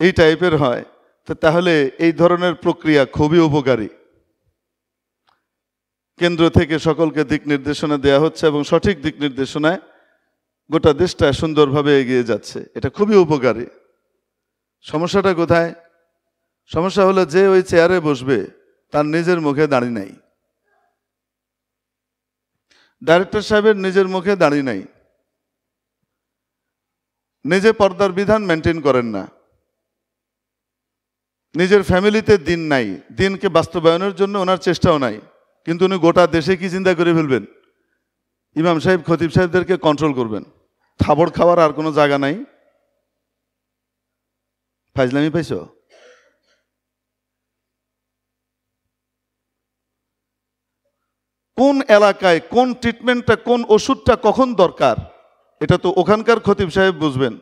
এই টাইপের হয়, তো তাহলে এই ধরনের প্রক্রিয়া খুবই উপকারী। কেন্দ্র থেকে সকলকে দিক নির্দেশনা দেওয়া হচ্ছে, এবং সঠিক দিক নির্দেশনায় গোটা দেশটা সুন্দরভাবে এগিয়ে যাচ্ছে। এটা খুবই উপকারী। সমস্যাটা কোথায়? সমস্যা হলো যে ওই চেয়ারে বসবে তার নিজের মুখে দাড়ি নাই, ডাইরেক্টর সাহেবের নিজের মুখে দাড়ি নাই, নিজে পর্দার বিধান মেনটেন করেন না, নিজের ফ্যামিলিতে দিন নাই, দিনকে বাস্তবায়নের জন্য ওনার চেষ্টাও নাই, কিন্তু উনি গোটা দেশে কি চিন্তা করে ফেলবেন? ইমাম সাহেব, খতিব সাহেবদেরকে কন্ট্রোল করবেন। থাবড় খাওয়ার আর কোনো জায়গা নাই। ফাইজলামি পাইছ? কোন এলাকায় কোন ট্রিটমেন্টটা, কোন ওষুধটা কখন দরকার, এটা তো ওখানকার খতিব সাহেব বুঝবেন।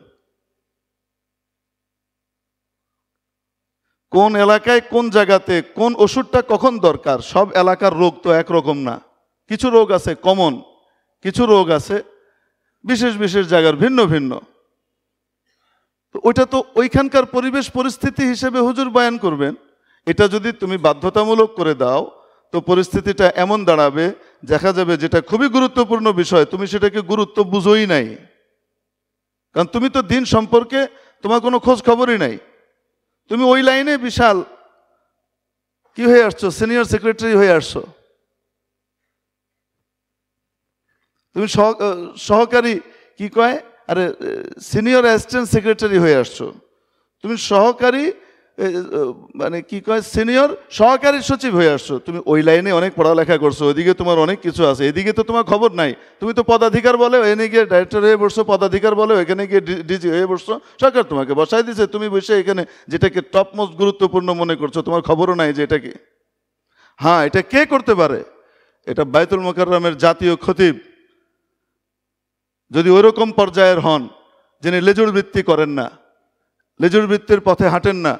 কোন এলাকায় কোন জায়গাতে কোন ওষুধটা কখন দরকার, সব এলাকার রোগ তো একরকম না। কিছু রোগ আছে কমন, কিছু রোগ আছে বিশেষ বিশেষ জায়গার ভিন্ন ভিন্ন। তো ওইটা তো ওইখানকার পরিবেশ পরিস্থিতি হিসেবে হুজুর বয়ান করবেন। এটা যদি তুমি বাধ্যতামূলক করে দাও, তো পরিস্থিতিটা এমন দাঁড়াবে, দেখা যাবে যেটা খুবই গুরুত্বপূর্ণ বিষয় তুমি সেটাকে গুরুত্ব বুঝোই নাই। কারণ তুমি তো দিন সম্পর্কে তোমার কোনো খোঁজ খবরই নাই। তুমি ওই লাইনে বিশাল কি হয়ে আসছো, সিনিয়র সেক্রেটারি হয়ে আসছো, তুমি সহকারী কি কয়, আরে সিনিয়র অ্যাসিস্ট্যান্ট সেক্রেটারি হয়ে আসছো, তুমি সহকারী মানে কি কয় সিনিয়র সহকারী সচিব হয়ে আসছো, তুমি ওই লাইনে অনেক পড়ালেখা করছো, ওইদিকে তোমার অনেক কিছু আছে, এদিকে তো তোমার খবর নাই। তুমি তো পদাধিকার বলে এনে গিয়ে ডাইরেক্টর হয়ে বসছো, পদাধিকার বলে এখানে গিয়ে ডিজি হয়ে বসছো, সরকার তোমাকে বসাই দিছে, তুমি বসে এখানে যেটাকে টপ মোস্ট গুরুত্বপূর্ণ মনে করছো, তোমার খবরও নাই যে এটা কি। হ্যাঁ, এটা কে করতে পারে? এটা বাইতুল মোকাররমের জাতীয় খতিব যদি ওইরকম পর্যায়ের হন, যিনি লেজুর বৃত্তি করেন না, লেজুর বৃত্তির পথে হাঁটেন না,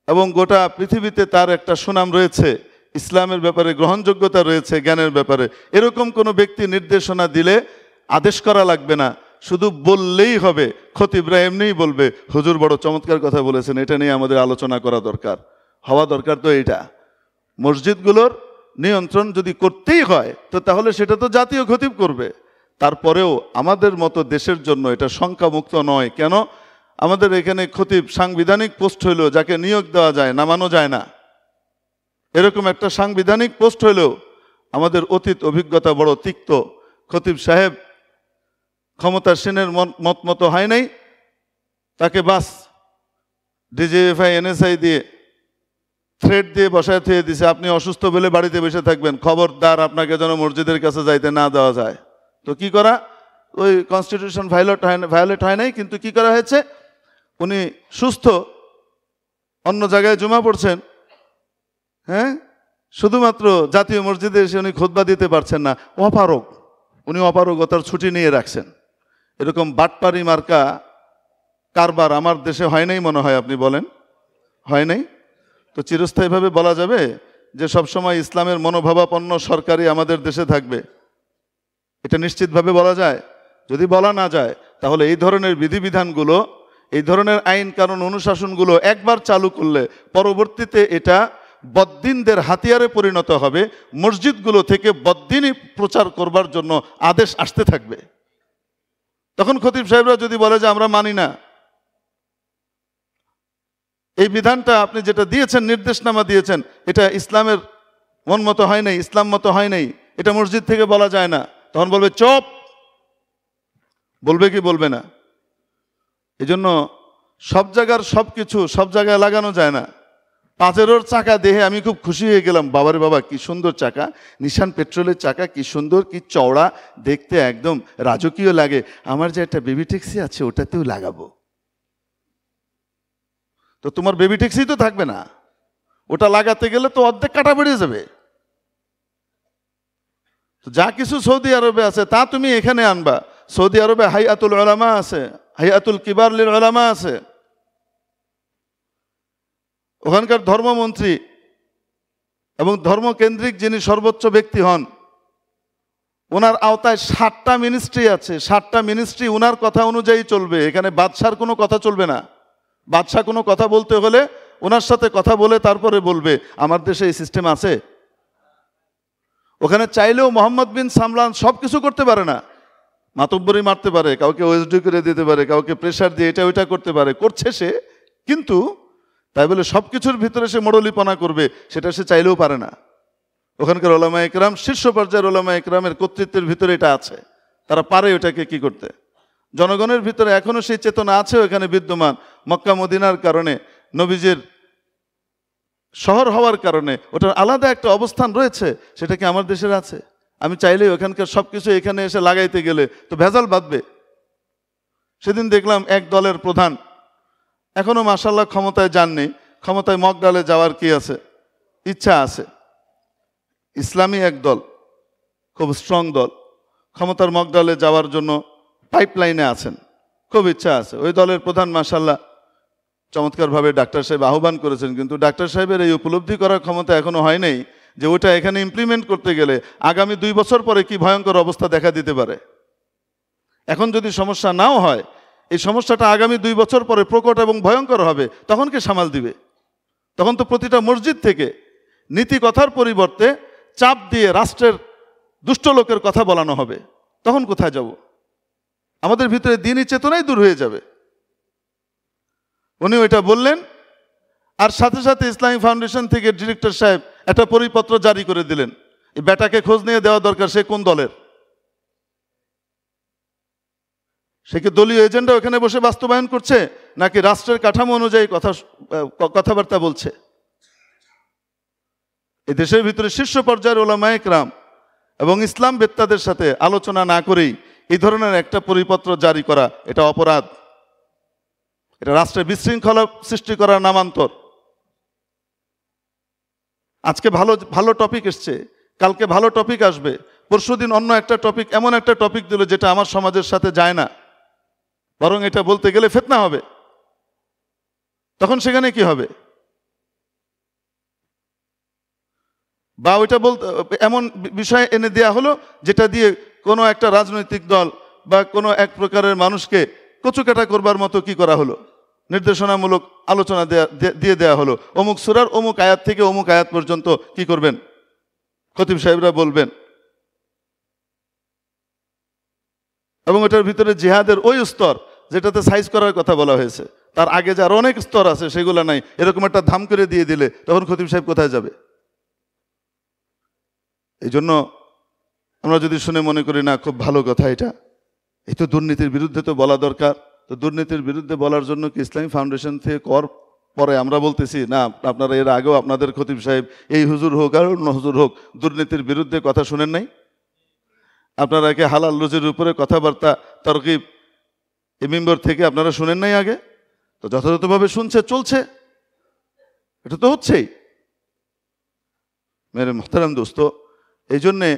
এবং গোটা পৃথিবীতে তার একটা সুনাম রয়েছে, ইসলামের ব্যাপারে গ্রহণযোগ্যতা রয়েছে, জ্ঞানের ব্যাপারে, এরকম কোনো ব্যক্তি নির্দেশনা দিলে আদেশ করা লাগবে না, শুধু বললেই হবে। খতিবরা এমনিই বলবে হুজুর বড় চমৎকার কথা বলেছেন, এটা নিয়ে আমাদের আলোচনা করা দরকার, হওয়া দরকার। তো এইটা মসজিদগুলোর নিয়ন্ত্রণ যদি করতেই হয় তো তাহলে সেটা তো জাতীয় খতিব করবে। তারপরেও আমাদের মতো দেশের জন্য এটা সংখ্যামুক্ত নয়। কেন? আমাদের এখানে খতিব সাংবিধানিক পোস্ট হইল, যাকে নিয়োগ দেওয়া যায়, নামানো যায় না, এরকম একটা সাংবিধানিক পোস্ট হইলেও আমাদের অতীত অভিজ্ঞতা বড় তিক্ত। খতিব সাহেব ক্ষমতাসীনের মত মতো হয় নাই, তাকে বাস ডিজিএফআই এনএসআই দিয়ে থ্রেড দিয়ে বসায় থুয়ে দিছে, আপনি অসুস্থ বলে বাড়িতে বসে থাকবেন, খবরদার আপনাকে যেন মসজিদের কাছে যাইতে না দেওয়া যায়। তো কি করা? ওই কনস্টিটিউশন ভায়োলেট হয় নাই, কিন্তু কি করা হয়েছে, উনি সুস্থ, অন্য জায়গায় জমা পড়ছেন, হ্যাঁ, শুধুমাত্র জাতীয় মসজিদে এসে উনি খুতবা দিতে পারছেন না, অপারগ, উনি অপারগতার ছুটি নিয়ে রাখছেন। এরকম বাটপারি মার্কা কারবার আমার দেশে হয় নাই মনে হয়, আপনি বলেন হয় নাই? তো চিরস্থায়ীভাবে বলা যাবে যে সবসময় ইসলামের মনোভাবাপন্ন সরকারই আমাদের দেশে থাকবে? এটা নিশ্চিতভাবে বলা যায়? যদি বলা না যায় তাহলে এই ধরনের বিধিবিধানগুলো, এই ধরনের আইন কানুন অনুশাসনগুলো একবার চালু করলে পরবর্তীতে এটা বদ্দিনদের হাতিয়ারে পরিণত হবে। মসজিদগুলো থেকে বদ্দিনই প্রচার করবার জন্য আদেশ আসতে থাকবে। তখন খতিব সাহেবরা যদি বলে যে আমরা মানি না, এই বিধানটা আপনি যেটা দিয়েছেন, নির্দেশনামা দিয়েছেন, এটা ইসলামের মন মতো হয় নাই, ইসলাম মতো হয় নাই, এটা মসজিদ থেকে বলা যায় না, তখন বলবে চুপ। বলবে কি বলবে না? এই জন্য সব জায়গার সব কিছু সব জায়গায় লাগানো যায় না। পাজেরোর চাকা দেখে আমি খুব খুশি হয়ে গেলাম, বাবারে বাবা কি সুন্দর চাকা, নিশান পেট্রোলের চাকা কি সুন্দর, কি চওড়া, দেখতে একদম রাজকীয় লাগে, আমার যে একটা বেবি ট্যাক্সি আছে ওটাতেও লাগাবো। তো তোমার বেবি ট্যাক্সি তো থাকবে না, ওটা লাগাতে গেলে তো অর্ধেক কাটা বেরিয়ে যাবে। যা কিছু সৌদি আরবে আছে তা তুমি এখানে আনবা। সৌদি আরবে হাইয়াতুল উলামা আছে, হাইয়াতুল কিবার লিল উলামা আছে, ওখানকার ধর্মমন্ত্রী এবং ধর্মকেন্দ্রিক যিনি সর্বোচ্চ ব্যক্তি হন, ওনার আওতায় 7টা মিনিস্ট্রি আছে, 7টা মিনিস্ট্রি ওনার কথা অনুযায়ী চলবে। এখানে বাদশার কোনো কথা চলবে না। বাদশাহ কোনো কথা বলতে হলে ওনার সাথে কথা বলে তারপরে বলবে। আমার দেশে এই সিস্টেম আছে? ওখানে চাইলেও মোহাম্মদ বিন সামলান সব কিছু করতে পারে না, মাতব্বরি মারতে পারে, কাউকে ওএসডি করে দিতে পারে, কাউকে প্রেশার দিয়ে এটা ওইটা করতে পারে, করছে সে, কিন্তু তাই বলে সব কিছুর ভিতরে সে মোড়লিপনা করবে সেটা সে চাইলেও পারে না। ওখানকার ওলামা একরাম, শীর্ষ পর্যায়ের ওলামা একরামের কর্তৃত্বের ভিতরে এটা আছে, তারা পারে ওটাকে কি করতে। জনগণের ভিতরে এখনো সেই চেতনা আছে ওখানে বিদ্যমান। মক্কা মদিনার কারণে, নবীজির শহর হওয়ার কারণে ওটার আলাদা একটা অবস্থান রয়েছে, সেটা কি আমার দেশের আছে? আমি চাইলেই ওখানকার সব কিছু এখানে এসে লাগাইতে গেলে তো ভেজাল বাঁধবে। সেদিন দেখলাম এক দলের প্রধান, এখনো মাশাআল্লাহ ক্ষমতায় যাননি, ক্ষমতায় মগডালে যাওয়ার কি আছে, ইচ্ছা আছে। ইসলামী এক দল, খুব স্ট্রং দল, ক্ষমতার মগডালে যাওয়ার জন্য পাইপলাইনে আছেন, খুব ইচ্ছা আছে। ওই দলের প্রধান মাশাআল্লাহ চমৎকারভাবে ডাক্তার সাহেব আহ্বান করেছেন, কিন্তু ডাক্তার সাহেবের এই উপলব্ধি করার ক্ষমতা এখনো হয় নাই যে ওটা এখানে ইমপ্লিমেন্ট করতে গেলে আগামী 2 বছর পরে কি ভয়ঙ্কর অবস্থা দেখা দিতে পারে। এখন যদি সমস্যা নাও হয়, এই সমস্যাটা আগামী 2 বছর পরে প্রকট এবং ভয়ঙ্কর হবে, তখন কে সামাল দিবে? তখন তো প্রতিটা মসজিদ থেকে নীতি কথার পরিবর্তে চাপ দিয়ে রাষ্ট্রের দুষ্ট লোকের কথা বলানো হবে। তখন কোথায় যাব? আমাদের ভিতরে দ্বীনি চেতনাই দূর হয়ে যাবে। উনি ওইটা বললেন, আর সাথে সাথে ইসলামী ফাউন্ডেশন থেকে ডিরেক্টর সাহেব একটা পরিপত্র জারি করে দিলেন। এই বেটাকে খোঁজ নিয়ে দেওয়া দরকার, সে কোন দলের, সে কি দলীয় এজেন্ডা ওখানে বসে বাস্তবায়ন করছে নাকি রাষ্ট্রের কাঠামো অনুযায়ী কথা কথাবার্তা বলছে। এই দেশের ভিতরে শীর্ষ পর্যায়ের ওলামায়ে কেরাম এবং ইসলাম বেত্তাদের সাথে আলোচনা না করেই এই ধরনের একটা পরিপত্র জারি করা, এটা অপরাধ। এটা রাষ্ট্রে বিশৃঙ্খলা সৃষ্টি করার নামান্তর। আজকে ভালো ভালো টপিক এসছে, কালকে ভালো টপিক আসবে, পরশুদিন অন্য একটা টপিক, এমন একটা টপিক দিল যেটা আমার সমাজের সাথে যায় না, বরং এটা বলতে গেলে ফিতনা হবে। তখন সেখানে কি হবে? বা ওইটা বলতে এমন বিষয় এনে দেয়া হলো যেটা দিয়ে কোনো একটা রাজনৈতিক দল বা কোনো এক প্রকারের মানুষকে কচুকাটা করবার মতো কি করা হলো, নির্দেশনামূলক আলোচনা দিয়ে দেয়া হলো। অমুক সূরার অমুক আয়াত থেকে অমুক আয়াত পর্যন্ত কি করবেন, খতিব সাহেবরা বলবেন। এবং ওটার ভিতরে জিহাদের ওই স্তর যেটাতে সাইজ করার কথা বলা হয়েছে, তার আগে যে আরো অনেক স্তর আছে সেগুলো নাই। এরকম একটা ধাম করে দিয়ে দিলে তখন খতিব সাহেব কোথায় যাবে? এই জন্য আমরা যদি শুনে মনে করি না খুব ভালো কথা, এটা এই তো দুর্নীতির বিরুদ্ধে তো বলা দরকার, তো দুর্নীতির বিরুদ্ধে বলার জন্য কি ইসলামী ফাউন্ডেশন থেকে কর পরে আমরা বলতেছি না আপনারা এর আগেও আপনাদের খতিব সাহেব এই হুজুর হোক আর অন্য হুজুর হোক দুর্নীতির বিরুদ্ধে কথা শুনেন নাই? আপনারা কি হালাল রুজির উপরে কথাবার্তা তরকিব এই মিম্বর থেকে আপনারা শুনেন নাই আগে? তো যথাযথভাবে শুনছে, চলছে, এটা তো হচ্ছেই। মেরে মোহতারাম দোস্ত, এই জন্যে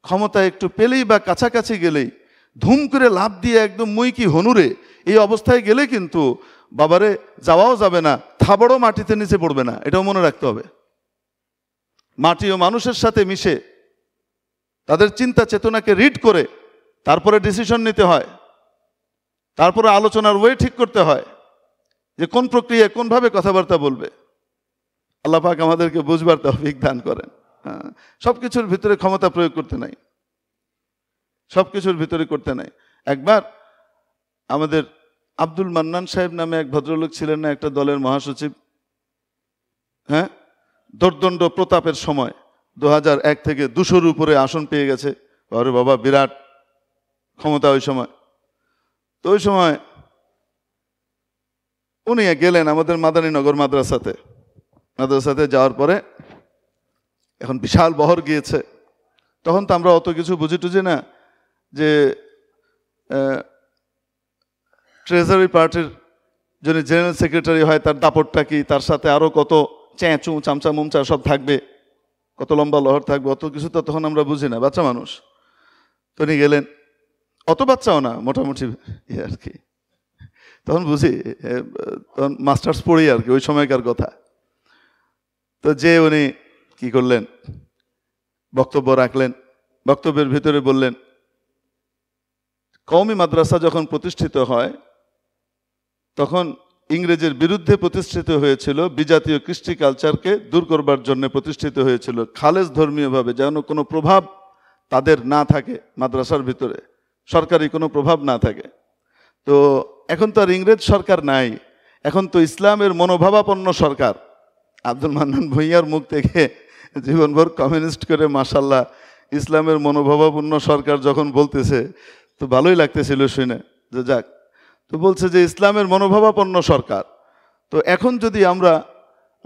ক্ষমতায় একটু পেলেই বা কাছাকাছি গেলেই ধুম করে লাভ দিয়ে একদম মুই কি হনুরে এই অবস্থায় গেলে কিন্তু বাবারে যাওয়াও যাবে না, থাবড়ও মাটিতে নিচে পড়বে না, এটাও মনে রাখতে হবে। মাটি ও মানুষের সাথে মিশে তাদের চিন্তা চেতনাকে রিড করে তারপরে ডিসিশন নিতে হয়, তারপরে আলোচনার ওয়ে ঠিক করতে হয় যে কোন প্রক্রিয়া কোনভাবে কথাবার্তা বলবে। আল্লাহ পাক আমাদেরকে বুঝবার তৌফিক দান করেন। হ্যাঁ, সবকিছুর ভিতরে ক্ষমতা প্রয়োগ করতে নাই, সবকিছুর ভিতরে করতে নাই। একবার আমাদের আব্দুল মান্নান সাহেব নামে এক ভদ্রলোক ছিলেন না, একটা দলের মহাসচিব, হ্যাঁ, দোর্দণ্ড প্রতাপের সময় 2001 থেকে 200-র উপরে আসন পেয়ে গেছে। আরে বাবা, বিরাট ক্ষমতা ওই সময়। তো ওই সময় উনি গেলেন আমাদের মাদানীনগর মাদ্রাসাতে যাওয়ার পরে এখন বিশাল বহর গিয়েছে। তখন তো আমরা অত কিছু বুঝি টুঝি না যে ট্রেজারি পার্টির যিনি জেনারেল সেক্রেটারি হয় তার দাপটটা কি, তার সাথে আরও কত চ্যাঁচু চামচা মুমচা সব থাকবে, কত লম্বা লহর থাকবে, অত কিছু তো তখন আমরা বুঝি না, বাচ্চা মানুষ। তো উনি গেলেন, অত বাচ্চাও না, মোটামুটি আর কি, তখন বুঝি, তখন মাস্টার্স পড়ি আর কি, ওই সময়কার কথা। তো যে উনি কি করলেন, বক্তব্য রাখলেন। বক্তব্যের ভিতরে বললেন, কওমি মাদ্রাসা যখন প্রতিষ্ঠিত হয় তখন ইংরেজের বিরুদ্ধে প্রতিষ্ঠিত হয়েছিল, বিজাতীয় কৃষ্টি কালচারকে দূর করবার জন্য প্রতিষ্ঠিত হয়েছিল, খালেজ ধর্মীয়ভাবে, যেন কোনো প্রভাব তাদের না থাকে মাদ্রাসার ভিতরে, সরকারি কোনো প্রভাব না থাকে। তো এখন তো আর ইংরেজ সরকার নাই, এখন তো ইসলামের মনোভাবাপন্ন সরকার। আব্দুল মান্নান ভূঁইয়ার মুখ থেকে জীবনভর কমিউনিস্ট করে মাশাল্লাহ ইসলামের মনোভাবাপন্ন সরকার যখন বলতেছে তো ভালোই লাগতেছিল শুনে, যে যাক। তো বলছে যে ইসলামের মনোভাবাপন্ন সরকার। তো এখন যদি আমরা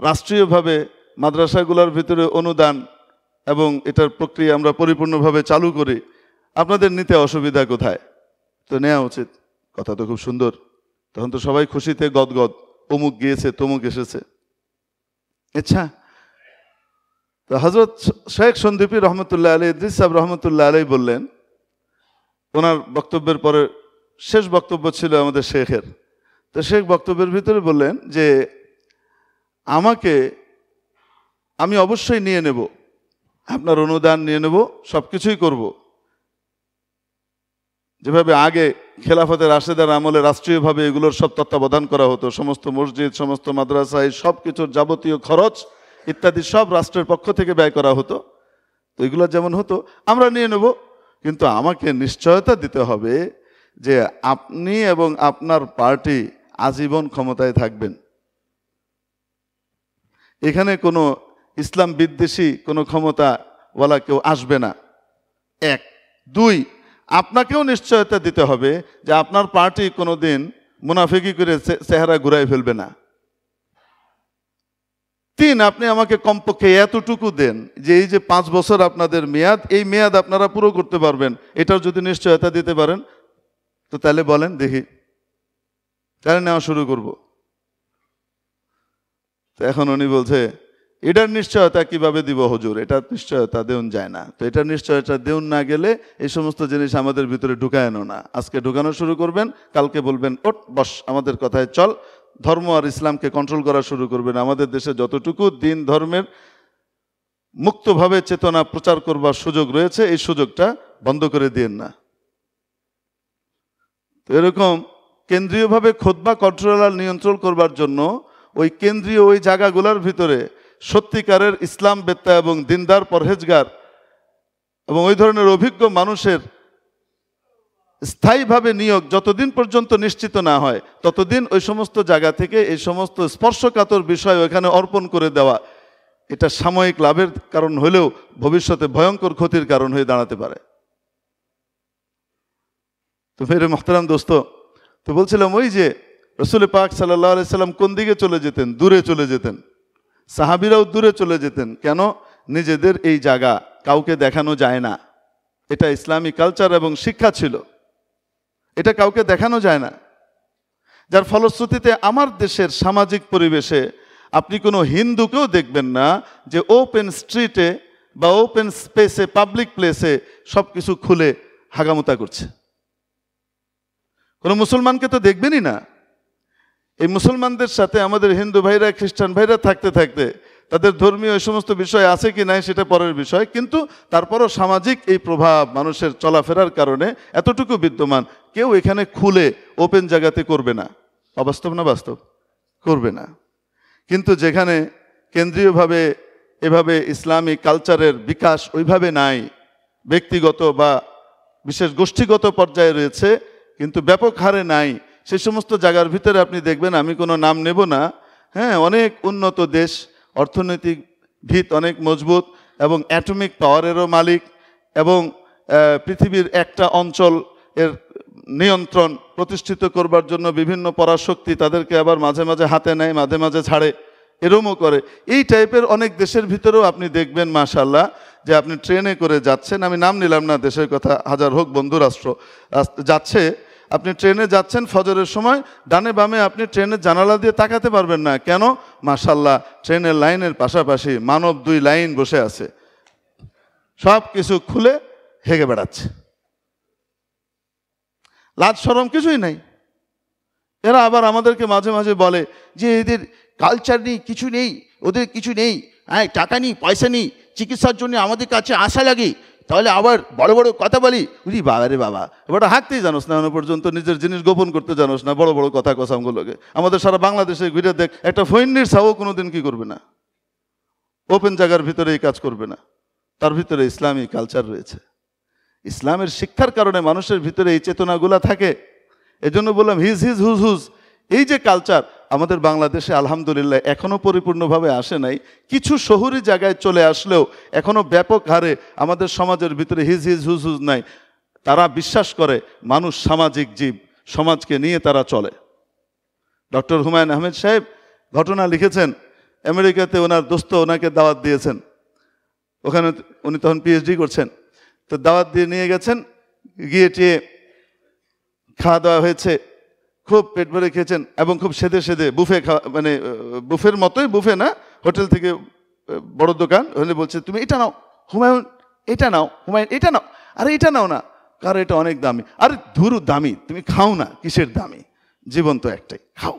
রাষ্ট্রীয়ভাবে মাদ্রাসাগুলোর ভিতরে অনুদান এবং এটার প্রক্রিয়া আমরা পরিপূর্ণভাবে চালু করি, আপনাদের নিতে অসুবিধা কোথায়? তো নেওয়া উচিত। কথা তো খুব সুন্দর। তখন তো সবাই খুশিতে গদগদ, অমুক গিয়েছে তমুক এসেছে। আচ্ছা, তো হজরত শেখ সন্দীপী রহমতুল্লাহ আলী, ইদ্রিস সাহেব রহমতুল্লাহ আলী বললেন, ওনার বক্তব্যের পরে শেষ বক্তব্য ছিল আমাদের শেখের। তো শেখ বক্তব্যের ভিতরে বললেন যে আমি অবশ্যই নিয়ে নেব, আপনার অনুদান নিয়ে নেব, সব কিছুই করব। যেভাবে আগে খেলাফতে রাশেদার আমলে রাষ্ট্রীয়ভাবে এগুলোর সব তত্ত্বাবধান করা হতো, সমস্ত মসজিদ, সমস্ত মাদ্রাসায় সব কিছুর যাবতীয় খরচ ইত্যাদি সব রাষ্ট্রের পক্ষ থেকে ব্যয় করা হতো। তো এগুলো যেমন হতো আমরা নিয়ে নেব, কিন্তু আমাকে নিশ্চয়তা দিতে হবে যে আপনি এবং আপনার পার্টি আজীবন ক্ষমতায় থাকবেন। এখানে কোনো ইসলাম বিদ্বেষী কোনো ক্ষমতাওয়ালা কেউ আসবে না, 1। 2, আপনাকেও নিশ্চয়তা দিতে হবে যে আপনার পার্টি কোনোদিন মুনাফিকি করে চেহারা ঘুরাই ফেলবে না। তিন, আপনি আমাকে কমপক্ষে এতটুকু দেন যে এই যে 5 বছর আপনাদের মেয়াদ, এই মেয়াদ আপনারা পুরো করতে পারবেন, এটার যদি নিশ্চয়তা দিতে পারেন তো তাহলে বলেন দেখি, তাহলে নেওয়া শুরু করব। তো এখন উনি বলছে এটার নিশ্চয়তা কিভাবে দিব হুজুর, এটার নিশ্চয়তা দেউন যায় না। তো এটার নিশ্চয়তা দেউন না গেলে এই সমস্ত জিনিস আমাদের ভিতরে ঢুকায়নো না। আজকে ঢুকানো শুরু করবেন, কালকে বলবেন ওট বস আমাদের কথায় চল, ধর্ম আর ইসলামকে কন্ট্রোল করা শুরু করবেন। আমাদের দেশে যতটুকু দিন ধর্মের মুক্তভাবে চেতনা প্রচার করবার সুযোগ রয়েছে, এই সুযোগটা বন্ধ করে দিয়েন না। তো এরকম কেন্দ্রীয়ভাবে খুতবা কন্ট্রোল আর নিয়ন্ত্রণ করবার জন্য ওই কেন্দ্রীয় ওই জায়গাগুলোর ভিতরে সত্যিকারের ইসলাম বেত্তা এবং দিনদার পরহেজগার এবং ওই ধরনের অভিজ্ঞ মানুষের স্থায়ীভাবে নিয়োগ যতদিন পর্যন্ত নিশ্চিত না হয় ততদিন ওই সমস্ত জায়গা থেকে এই সমস্ত স্পর্শকাতর বিষয় ওখানে অর্পণ করে দেওয়া, এটা সাময়িক লাভের কারণ হলেও ভবিষ্যতে ভয়ঙ্কর ক্ষতির কারণ হয়ে দাঁড়াতে পারে। তো মেরে মোহতারাম দোস্ত, তো বলছিলাম ওই যে রসুল পাক সাল্লাল্লাহু আলাইহি সাল্লাম কোন দিকে চলে যেতেন? দূরে চলে যেতেন। সাহাবীরাও দূরে চলে যেতেন। কেন? নিজেদের এই জায়গা কাউকে দেখানো যায় না, এটা ইসলামী কালচার এবং শিক্ষা ছিল, এটা কাউকে দেখানো যায় না। যার ফলশ্রুতিতে আমার দেশের সামাজিক পরিবেশে আপনি কোনো হিন্দুকেও দেখবেন না যে ওপেন স্ট্রিটে বা ওপেন স্পেসে, পাবলিক প্লেসে সব কিছু খুলে হাগামুতা করছে। কোনো মুসলমানকে তো দেখবেনই না। এই মুসলমানদের সাথে আমাদের হিন্দু ভাইরা, খ্রিস্টান ভাইরা থাকতে থাকতে তাদের ধর্মীয় এই সমস্ত বিষয় আছে কি নাই সেটা পরের বিষয়, কিন্তু তারপরও সামাজিক এই প্রভাব মানুষের চলাফেরার কারণে এতটুকু বিদ্যমান। কেউ এখানে খুলে ওপেন জায়গাতে করবে না, অবাস্তব না বাস্তব? করবে না। কিন্তু যেখানে কেন্দ্রীয়ভাবে এভাবে ইসলামিক কালচারের বিকাশ ওইভাবে নাই, ব্যক্তিগত বা বিশেষ গোষ্ঠীগত পর্যায়ে রয়েছে কিন্তু ব্যাপক হারে নাই, সেই সমস্ত জায়গার ভিতরে আপনি দেখবেন, আমি কোনো নাম নেব না, হ্যাঁ, অনেক উন্নত দেশ, অর্থনৈতিক ভিত অনেক মজবুত এবং অ্যাটমিক পাওয়ারেরও মালিক এবং পৃথিবীর একটা অঞ্চল এর নিয়ন্ত্রণ প্রতিষ্ঠিত করবার জন্য বিভিন্ন পরাশক্তি তাদেরকে আবার মাঝে মাঝে হাতে নেয়, মাঝে মাঝে ছাড়ে, এরমও করে। এই টাইপের অনেক দেশের ভিতরেও আপনি দেখবেন মাশাআল্লাহ যে আপনি ট্রেনে করে যাচ্ছেন, আমি নাম নিলাম না দেশের কথা, হাজার হোক বন্ধু রাষ্ট্র যাচ্ছে, আপনি ট্রেনে যাচ্ছেন ফজরের সময়, ডানে বামে আপনি ট্রেনের জানালা দিয়ে তাকাতে পারবেন না। কেন? মাশাআল্লাহ ট্রেনের লাইনের পাশাপাশি মানব 2 লাইন বসে আছে, সব কিছু খুলে হেগে বেড়াচ্ছে, লাজ শরম কিছুই নাই। এরা আবার আমাদেরকে মাঝে মাঝে বলে যে এদের কালচার নেই, কিছু নেই, ওদের কিছু নেই, হ্যাঁ টাকা নেই, পয়সা নেই, চিকিৎসার জন্য আমাদের কাছে আসা লাগে, তাহলে আবার বড় বড় কথা বলি। বুঝি বাবা রে বাবা, এবার হাঁকতেই জানোস না, এখনো পর্যন্ত নিজের জিনিস গোপন করতে জানোস না, বড় বড় কথা কসামগুলোকে। আমাদের সারা বাংলাদেশে ঘুরে দেখ, একটা ফৈন্নির ছাও কোনোদিন কি করবে না, ওপেন জায়গার ভিতরে এই কাজ করবে না। তার ভিতরে ইসলামী কালচার রয়েছে, ইসলামের শিক্ষার কারণে মানুষের ভিতরে এই চেতনাগুলা থাকে। এজন্য বললাম হিজ হিজ হুজ হুজ, এই যে কালচার আমাদের বাংলাদেশে আলহামদুলিল্লাহ এখনও পরিপূর্ণভাবে আসে নাই, কিছু শহুরি জায়গায় চলে আসলেও এখনও ব্যাপক হারে আমাদের সমাজের ভিতরে হিজ হিজ হুজ হুজ নাই। তারা বিশ্বাস করে মানুষ সামাজিক জীব, সমাজকে নিয়ে তারা চলে। ডক্টর হুমায়ুন আহমেদ সাহেব ঘটনা লিখেছেন, আমেরিকাতে ওনার দোস্ত ওনাকে দাওয়াত দিয়েছেন, ওখানে উনি তখন পিএইচডি করছেন, তো দাওয়াত দিয়ে নিয়ে গেছেন, গিয়ে টিয়ে খাওয়া দাওয়া হয়েছে, খুব পেট ভরে খেয়েছেন এবং খুব সেদে সেদে বুফে খাওয়া, মানে বুফের মতোই, বুফে না, হোটেল থেকে বড় দোকান, ওখানে বলছে তুমি এটা নাও হুমায়ুন, এটা নাও হুমায়ুন, এটা নাও, আরে এটা নাও না, কারণ এটা অনেক দামি। আরে ধুরু দামি, তুমি খাও না, কিসের দামি, জীবন তো একটাই, খাও,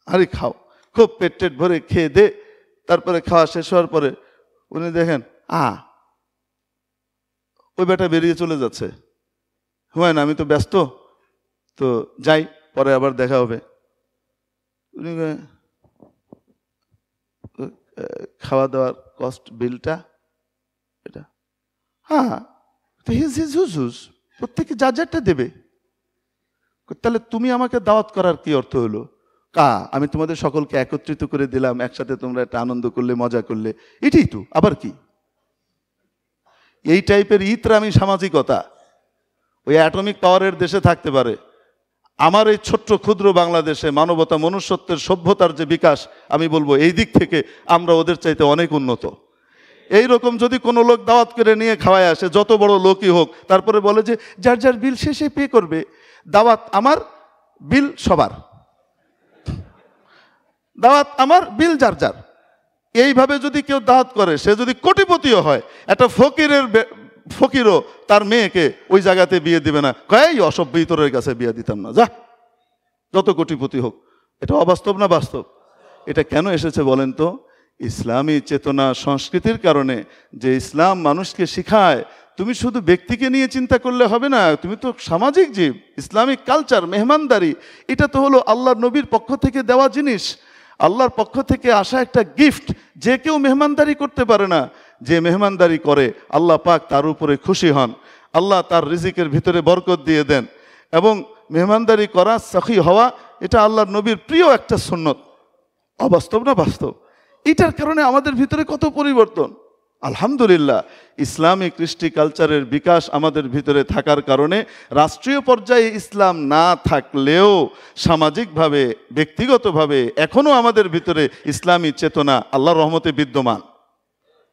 আরে খাও। খুব পেট টেট ভরে খেয়ে দে, তারপরে খাওয়া শেষ হওয়ার পরে উনি দেখেন ওই বেটা বেরিয়ে চলে যাচ্ছে। হুমায়ুন আমি তো ব্যস্ত, তো যাই, পরে আবার দেখা হবে। উনি খাওয়া দাওয়ার কস্ট বিলটা এটা, হ্যাঁ হিজ হিজ হুজ হুজ, প্রত্যেকে যা যারটা দেবে। তাহলে তুমি আমাকে দাওয়াত করার কি অর্থ হলো? আমি তোমাদের সকলকে একত্রিত করে দিলাম, একসাথে তোমরা একটা আনন্দ করলে, মজা করলে, এটাই তো, আবার কি? এই টাইপের ইতরামি সামাজিকতা ওই অ্যাটমিক পাওয়ারের দেশে থাকতে পারে, আমার এই ছোট্ট ক্ষুদ্র বাংলাদেশে মানবতা, মনুষ্যত্বের, সভ্যতার যে বিকাশ, আমি বলবো এই দিক থেকে আমরা ওদের চাইতে অনেক উন্নত। এই রকম যদি কোনো লোক দাওয়াত করে নিয়ে খাওয়ায় আসে, যত বড় লোকই হোক, তারপরে বলে যে যার যার বিল শেষে পে করবে, দাওয়াত আমার, বিল সবার, দাওয়াত আমার, বিল যার যার। এইভাবে যদি কেউ দাওয়াত করে, সে যদি কোটিপতিও হয়, একটা ফকিরও তার মেয়েকে ওই জায়গাতে বিয়ে দিবে না, কয় অসভ্য ইতরের কাছে বিয়ে দিতাম না, যা, যত কোটিপতি হোক। এটা অবাস্তব না বাস্তব? এটা কেন এসেছে বলেন তো? ইসলামী চেতনা সংস্কৃতির কারণে। যে ইসলাম মানুষকে শিখায় তুমি শুধু ব্যক্তিকে নিয়ে চিন্তা করলে হবে না, তুমি তো সামাজিক জীব। ইসলামিক কালচার, মেহমানদারি, এটা তো হলো আল্লাহর নবীর পক্ষ থেকে দেওয়া জিনিস, আল্লাহর পক্ষ থেকে আসা একটা গিফট। যে কেউ মেহমানদারি করতে পারে না, যে মেহমানদারি করে আল্লাহ পাক তার উপরে খুশি হন, আল্লাহ তার রিজিকের ভিতরে বরকত দিয়ে দেন। এবং মেহমানদারি করা, সখী হওয়া, এটা আল্লাহর নবীর প্রিয় একটা সুন্নত। অবাস্তব না বাস্তব? এটার কারণে আমাদের ভিতরে কত পরিবর্তন। আলহামদুলিল্লাহ, ইসলামিক কৃষ্টি কালচারের বিকাশ আমাদের ভিতরে থাকার কারণে রাষ্ট্রীয় পর্যায়ে ইসলাম না থাকলেও সামাজিকভাবে, ব্যক্তিগতভাবে এখনও আমাদের ভিতরে ইসলামী চেতনা আল্লাহর রহমতে বিদ্যমান।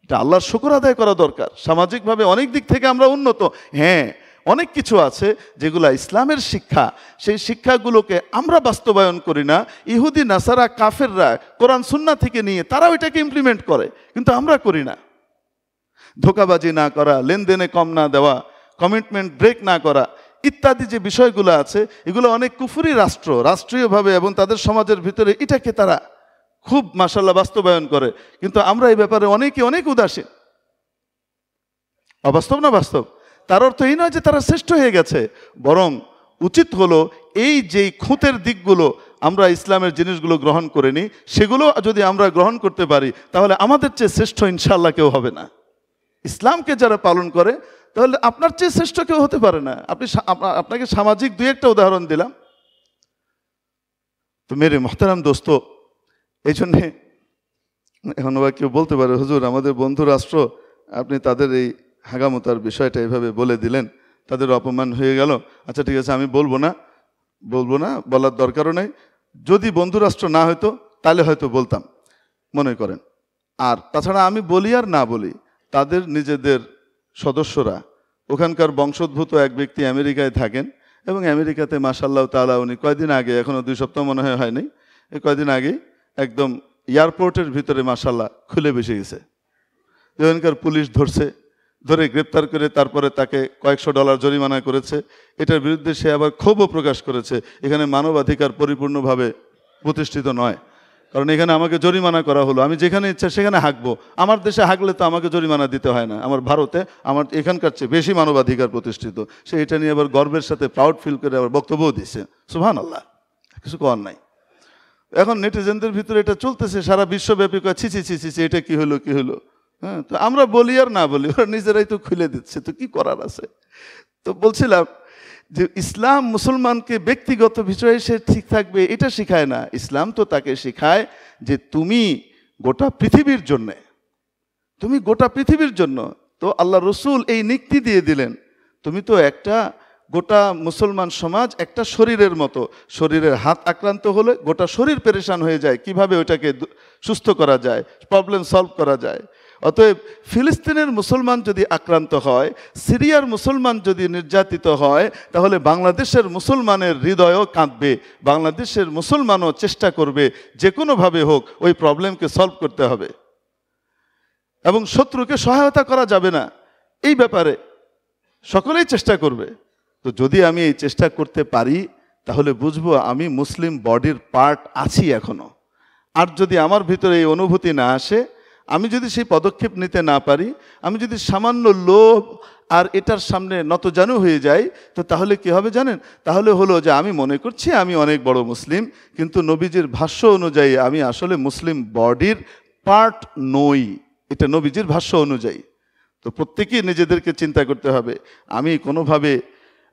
এটা আল্লাহর শুকর আদায় করা দরকার। সামাজিকভাবে অনেক দিক থেকে আমরা উন্নত, হ্যাঁ, অনেক কিছু আছে যেগুলো ইসলামের শিক্ষা, সেই শিক্ষাগুলোকে আমরা বাস্তবায়ন করি না। ইহুদি, নাসারা, কাফেররা কোরআন সুন্নাহ থেকে নিয়ে তারা ওইটাকে ইমপ্লিমেন্ট করে, কিন্তু আমরা করি না। ধোঁকাবাজি না করা, লেনদেনে কম না দেওয়া, কমিটমেন্ট ব্রেক না করা, ইত্যাদি যে বিষয়গুলো আছে, এগুলো অনেক কুফরি রাষ্ট্র রাষ্ট্রীয়ভাবে এবং তাদের সমাজের ভিতরে এটাকে তারা খুব মাশাআল্লাহ বাস্তবায়ন করে, কিন্তু আমরা এই ব্যাপারে অনেক উদাসীন। অবাস্তব না বাস্তব? তার অর্থ এই নয় যে তারা শ্রেষ্ঠ হয়ে গেছে, বরং উচিত হলো এই যেই খুঁতের দিকগুলো আমরা ইসলামের জিনিসগুলো গ্রহণ করে নিই, সেগুলো যদি আমরা গ্রহণ করতে পারি, তাহলে আমাদের চেয়ে শ্রেষ্ঠ ইনশাআল্লাহ কেউ হবে না। ইসলামকে যারা পালন করে, তাহলে আপনার চেয়ে শ্রেষ্ঠ কেউ হতে পারে না। আপনাকে সামাজিক দুই একটা উদাহরণ দিলাম। তো মেরে মোহতারাম দোস্ত, এই জন্যে এখন আবার কেউ বলতে পারে, হুজুর আমাদের বন্ধু রাষ্ট্র, আপনি তাদের এই হাগামতার বিষয়টা এভাবে বলে দিলেন, তাদের অপমান হয়ে গেল। আচ্ছা ঠিক আছে, আমি বলবো না, বলার দরকারও নেই। যদি বন্ধু রাষ্ট্র না হয়তো তাহলে হয়তো বলতাম, মনে করেন। আর তাছাড়া আমি বলি আর না বলি, তাদের নিজেদের সদস্যরা, ওখানকার বংশোদ্ভূত এক ব্যক্তি আমেরিকায় থাকেন, এবং আমেরিকাতে মাশাআল্লাহ তাআলা উনি কয়দিন আগে, এখনও 2 সপ্তাহ মনে হয়নি, এই কয়দিন আগেই একদম এয়ারপোর্টের ভিতরে মাশাআল্লাহ খুলে বসে গেছে। ওখানকার পুলিশ ধরে গ্রেপ্তার করে তারপরে তাকে কয়েকশো ডলার জরিমানা করেছে। এটার বিরুদ্ধে সে আবার ক্ষোভও প্রকাশ করেছে, এখানে মানবাধিকার পরিপূর্ণভাবে প্রতিষ্ঠিত নয়, কারণ এখানে আমাকে জরিমানা করা হলো, আমি যেখানে ইচ্ছা সেখানে হাঁকবো। আমার দেশে হাঁকলে তো আমাকে জরিমানা দিতে হয় না, আমার ভারতে আমার এখানকার চেয়ে বেশি মানবাধিকার প্রতিষ্ঠিত। সে এটা নিয়ে আবার গর্বের সাথে প্রাউড ফিল করে আবার বক্তব্যও দিচ্ছে। সুবহানাল্লাহ, কিছু করার নাই। এখন নেটিজেনদের ভিতরে এটা চলতেছে সারা বিশ্বব্যাপী, ছি ছি ছি ছি, এটা কি হলো। হ্যাঁ, তো আমরা বলি আর না বলি, ওরা নিজেরাই তো খুলে দিচ্ছে, তো কি করার আছে। তো বলছিলাম যে ইসলাম মুসলমানকে ব্যক্তিগত বিষয়ে সে ঠিক থাকবে এটা শিখায় না। ইসলাম তো তাকে শিখায় যে তুমি গোটা পৃথিবীর জন্য, তো আল্লাহ রসুল এই নিক্তি দিয়ে দিলেন, তুমি তো একটা গোটা মুসলমান সমাজ একটা শরীরের মতো, শরীরের হাত আক্রান্ত হলে গোটা শরীর পেরেশান হয়ে যায়, কিভাবে ওইটাকে সুস্থ করা যায়, প্রবলেম সলভ করা যায়। অতএব ফিলিস্তিনের মুসলমান যদি আক্রান্ত হয়, সিরিয়ার মুসলমান যদি নির্যাতিত হয়, তাহলে বাংলাদেশের মুসলমানের হৃদয়ও কাঁদবে, বাংলাদেশের মুসলমানও চেষ্টা করবে যে কোনোভাবে হোক ওই প্রবলেমকে সলভ করতে হবে, এবং শত্রুকে সহায়তা করা যাবে না, এই ব্যাপারে সকলেই চেষ্টা করবে। তো যদি আমি এই চেষ্টা করতে পারি, তাহলে বুঝবো আমি মুসলিম বডির পার্ট আছি এখনো। আর যদি আমার ভিতরে এই অনুভূতি না আসে, আমি যদি সেই পদক্ষেপ নিতে না পারি, আমি যদি সামান্য লোভ আর এটার সামনে নতজানু হয়ে যাই, তো তাহলে কি হবে জানেন? তাহলে হলো যে আমি মনে করছি আমি অনেক বড় মুসলিম, কিন্তু নবীজির ভাষ্য অনুযায়ী আমি আসলে মুসলিম বডির পার্ট নই, এটা নবীজির ভাষ্য অনুযায়ী। তো প্রত্যেকেই নিজেদেরকে চিন্তা করতে হবে,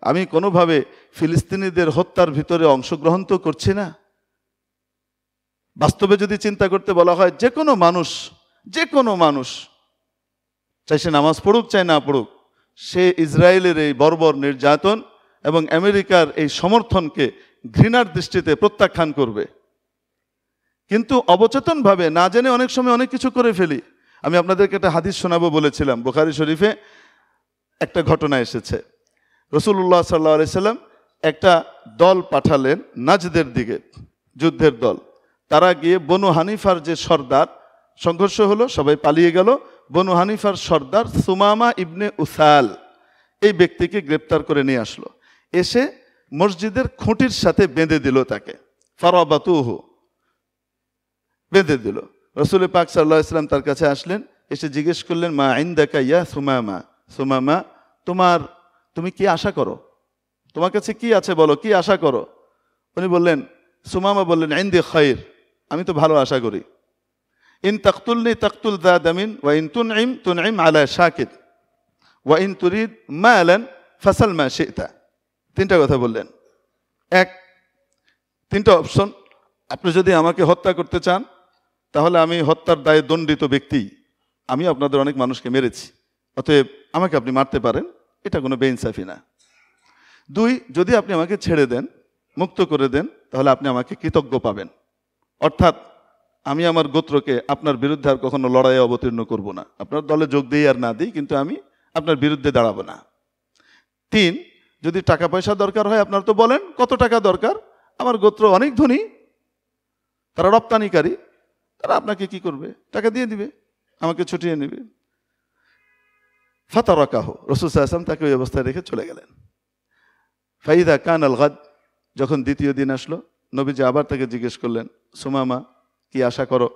আমি কোনোভাবে ফিলিস্তিনিদের হত্যার ভিতরে অংশগ্রহণ তো করছি না। বাস্তবে যদি চিন্তা করতে বলা হয়, যে কোনো মানুষ চাই সে নামাজ পড়ুক চাই না পড়ুক, সে ইসরায়েলের এই বর্বর নির্যাতন এবং আমেরিকার এই সমর্থনকে ঘৃণার দৃষ্টিতে প্রত্যাখ্যান করবে। কিন্তু অবচেতনভাবে না জেনে অনেক সময় অনেক কিছু করে ফেলি। আমি আপনাদেরকে একটা হাদিস শোনাবো বলেছিলাম, বুখারী শরীফে একটা ঘটনা এসেছে। রাসূলুল্লাহ সাল্লাল্লাহু আলাইহি সাল্লাম একটা দল পাঠালেন নাজদের দিকে, যুদ্ধের দল। তারা গিয়ে বনু হানিফার যে সর্দার, সংঘর্ষ হলো, সবাই পালিয়ে গেল। বনু হানিফার সর্দার সুমামা ইবনে উসাল এই ব্যক্তিকে গ্রেপ্তার করে নিয়ে আসলো, এসে মসজিদের খুঁটির সাথে বেঁধে দিল তাকে, ফারাবাতুহু, বেঁধে দিল। রাসূল পাক সাল্লাল্লাহু আলাইহি সাল্লাম তার কাছে আসলেন, এসে জিজ্ঞেস করলেন, মা ইনদাকা ইয়া সুমামা, সুমামা তুমি কি আশা করো, তোমার কাছে কি আছে বলো, কি আশা করো? উনি বললেন, সুমামা বললেন, ইনদি খায়র, আমি তো ভালো আশা করি। ইন তাকতুলনি তাকতুল যা দামিন ওয়া ইন তুনইম তুনইম আলা শাকির ওয়া ইন তুরিদ মালান ফাসাল মা শি'তা। তিনটা কথা বললেন। তিনটা অপশন, আপনি যদি আমাকে হত্যা করতে চান তাহলে আমি হত্যার দায়ে দণ্ডিত ব্যক্তি, আমি আপনাদের অনেক মানুষকে মেরেছি, অতএব আমাকে আপনি মারতে পারেন, এটা কোনো বেইনসাফি না। 2, যদি আপনি আমাকে ছেড়ে দেন, মুক্ত করে দেন, তাহলে আপনি আমাকে কৃতজ্ঞ পাবেন, অর্থাৎ আমি আমার গোত্রকে আপনার বিরুদ্ধে আর কখনো লড়াইয়ে অবতীর্ণ করব না, আপনার দলে যোগ দিই আর না দিই, কিন্তু আমি আপনার বিরুদ্ধে দাঁড়াবো না। 3, যদি টাকা পয়সা দরকার হয় আপনার তো বলেন কত টাকা দরকার, আমার গোত্র অনেক ধনী, তারা রপ্তানিকারী, তারা আপনাকে কি করবে, টাকা দিয়ে দিবে, আমাকে ছুটিয়ে নেবে। ফাতারাকাহু, রাসূল সাল্লাল্লাহু আলাইহি ওয়াসাল্লাম তাকে ওই অবস্থায় রেখে চলে গেলেন। ফাইদা কানাল গাদ, যখন দ্বিতীয় দিন আসলো, নবীজি আবার তাকে জিজ্ঞেস করলেন, সুমামা কি আশা করো?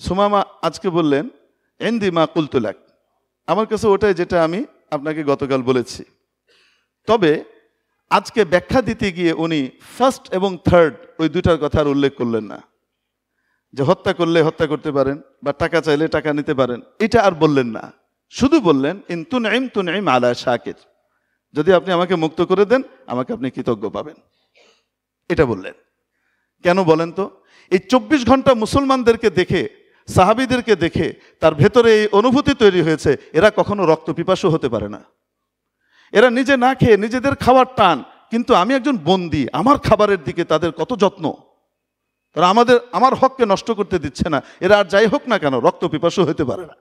সুমামা আজকে বললেন, ইনদি মা কুলতু লাক, আমার কাছে ওটাই যেটা আমি আপনাকে গতকাল বলেছি। তবে আজকে ব্যাখ্যা দিতে গিয়ে উনি ফার্স্ট এবং থার্ড ওই দুটার কথা আর উল্লেখ করলেন না, যে হত্যা করলে হত্যা করতে পারেন বা টাকা চাইলে টাকা নিতে পারেন, এটা আর বললেন না। শুধু বললেন, ইন তুনইম তুনইম আলা শাকির, যদি আপনি আমাকে মুক্ত করে দেন আমাকে আপনি কৃতজ্ঞ পাবেন, এটা বললেন। কেন বলেন তো? এই 24 ঘন্টা মুসলমানদেরকে দেখে, সাহাবীদেরকে দেখে তার ভেতরে এই অনুভূতি তৈরি হয়েছে, এরা কখনো রক্ত পিপাসু হতে পারে না। এরা নিজে না খেয়ে নিজেদের খাবার টান, কিন্তু আমি একজন বন্দী, আমার খাবারের দিকে তাদের কত যত্ন, তারা আমার হককে নষ্ট করতে দিচ্ছে না। এরা আর যাই হোক না কেন রক্ত পিপাসু হতে পারে না।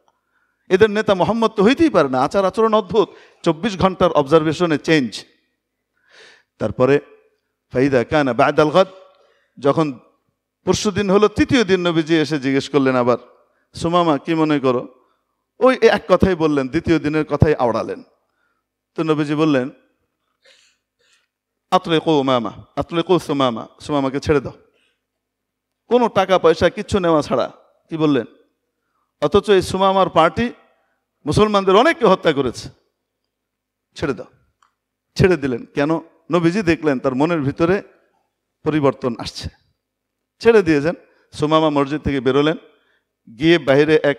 এদের নেতা মোহাম্মদ তো হইতেই পারে না, আচার আচরণ অদ্ভুত, 24 ঘন্টার অবজারভেশনে চেঞ্জ। তারপরে ফাইদা কানা বা'দাল গাদ, যখন পরশুদিন হলো, তৃতীয় দিন নবীজি এসে জিজ্ঞেস করলেন আবার, সুমামা কি মনে করো? ওই এক কথাই বললেন, দ্বিতীয় দিনের কথাই আওড়ালেন। তো নবীজি বললেন, আতলিকু উমামা, আতলিকু সুমামা, সুমামাকে ছেড়ে দাও, কোনো টাকা পয়সা কিচ্ছু নেওয়া ছাড়া। কি বললেন? অথচ এই সুমামার পার্টি মুসলমানদের অনেককে হত্যা করেছে, ছেড়ে দাও। ছেড়ে দিলেন কেন? নবীজি দেখলেন তার মনের ভিতরে পরিবর্তন আসছে, ছেড়ে দিয়েছেন। সুমামা মসজিদ থেকে বেরোলেন, গিয়ে বাইরে এক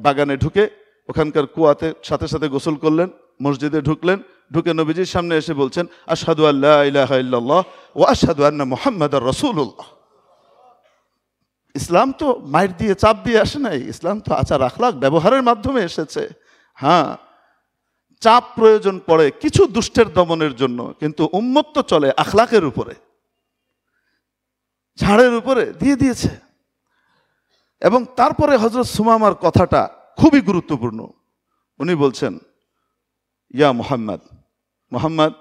বাগানে ঢুকে ওখানকার কুয়াতে সাথে সাথে গোসল করলেন, মসজিদে ঢুকলেন, ঢুকে নবীজির সামনে এসে বলছেন, আশহাদু আল্লা ইলাহা ইল্লাল্লাহ ওয়া আশহাদু আন্না মুহাম্মাদার রাসূলুল্লাহ। ইসলাম তো মাইর দিয়ে চাপ দিয়ে আসে নাই, ইসলাম তো আচার আখলাক ব্যবহারের মাধ্যমে এসেছে। হ্যাঁ, চাপ প্রয়োজন পড়ে কিছু দুষ্টের দমনের জন্য, কিন্তু উম্মত তো চলে আখলাকের উপরে, ঝাড়ের উপরে দিয়ে দিয়েছে। এবং তারপরে হযরত সুমামার কথাটা খুবই গুরুত্বপূর্ণ। উনি বলছেন, ইয়া মুহাম্মদ, মুহাম্মদ,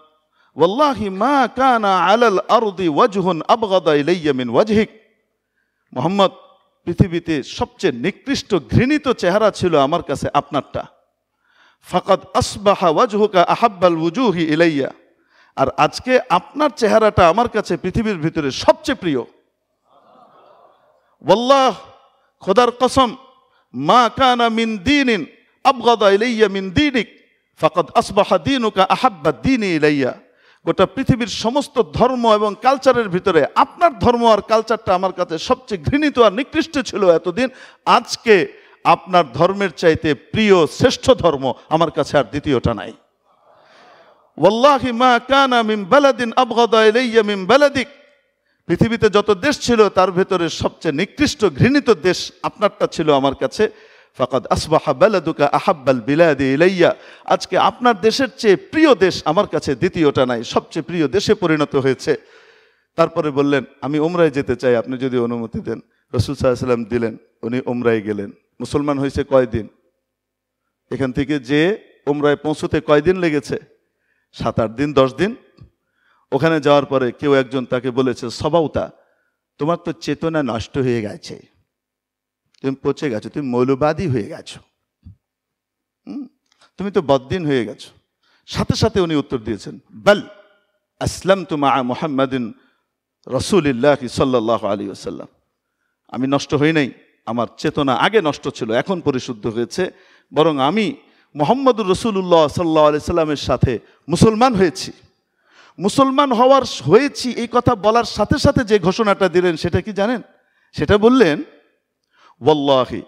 ওয়াল্লাহি মা কানা আলাল আরদি ওয়াজহুন আবগাদা ইলাইয়া মিন ওয়াজহিক। মুহাম্মদ, পৃথিবীতে সবচেয়ে নিকৃষ্ট ঘৃণিত চেহারা ছিল আমার কাছে আপনারটা। ফাকাদ আসবাহা ওয়াজহুকা আহাব্বাল ওয়ুজুহি ইলাইয়া, আর আজকে আপনার চেহারাটা আমার কাছে পৃথিবীর ভিতরে সবচেয়ে প্রিয়। ওয়াল্লাহ, খোদার কসম, মা কানা মিন দীনিন আবগাদা ইলাইয়া মিন দীনিক ফাকাদ আসবাহা দীনুকা আহাব্বা দীনি ইলাইয়া। গোটা পৃথিবীর সমস্ত ধর্ম এবং কালচারের ভিতরে আপনার ধর্ম আর কালচারটা আমার কাছে সবচেয়ে ঘৃণিত আর নিকৃষ্ট ছিল এতদিন, আজকে আপনার ধর্মের চাইতে প্রিয় শ্রেষ্ঠ ধর্ম আমার কাছে আর দ্বিতীয়টা নাই। ওয়াল্লাহি মা কানা মিন বালাদিন আবগাদা ইলাইয়া মিন বালাদিক, পৃথিবীতে যত দেশ ছিল তার ভেতরে সবচেয়ে নিকৃষ্ট ঘৃণিত দেশ আপনারটা ছিল আমার কাছে। ফাকাদ আসবাহা বালাদুকা আহাব্বাল বিলাদি ইলাইয়া, আজকে আপনার দেশের চেয়ে প্রিয় দেশ আমার কাছে দ্বিতীয়টা নাই, সবচেয়ে প্রিয় দেশে পরিণত হয়েছে। তারপরে বললেন আমি উমরায় যেতে চাই, আপনি যদি অনুমতি দেন। রাসূল সাল্লাল্লাহু আলাইহি ওয়াসাল্লাম দিলেন, উনি উমরায় গেলেন। মুসলমান হয়েছে কয়দিন? এখান থেকে যে উমরায় পৌঁছতে কয়দিন লেগেছে? 7-8 দিন, 10 দিন। ওখানে যাওয়ার পরে কেউ একজন তাকে বলেছে, সবাউতা, তোমার তো চেতনা নষ্ট হয়ে গেছে, তুমি পচে গেছো, তুমি মৌলবাদী হয়ে গেছো, তুমি তো বদ্দিন হয়ে গেছো। সাথে সাথে উনি উত্তর দিয়েছেন, বাল আসলামতু মা মুহাম্মাদিন রাসূলিল্লাহি সাল্লাল্লাহু আলাইহি ওয়াসাল্লাম, আমি নষ্ট হই নাই, আমার চেতনা আগে নষ্ট ছিল, এখন পরিশুদ্ধ হয়েছে, বরং আমি মুহাম্মদুর রাসূলুল্লাহ সাল্লাল্লাহু আলাইহি সাল্লামের সাথে মুসলমান হয়েছি। মুসলমান হয়েছি এই কথা বলার সাথে সাথে যে ঘোষণাটা দিলেন সেটা কি জানেন? সেটা বললেন, ওয়াল্লাহি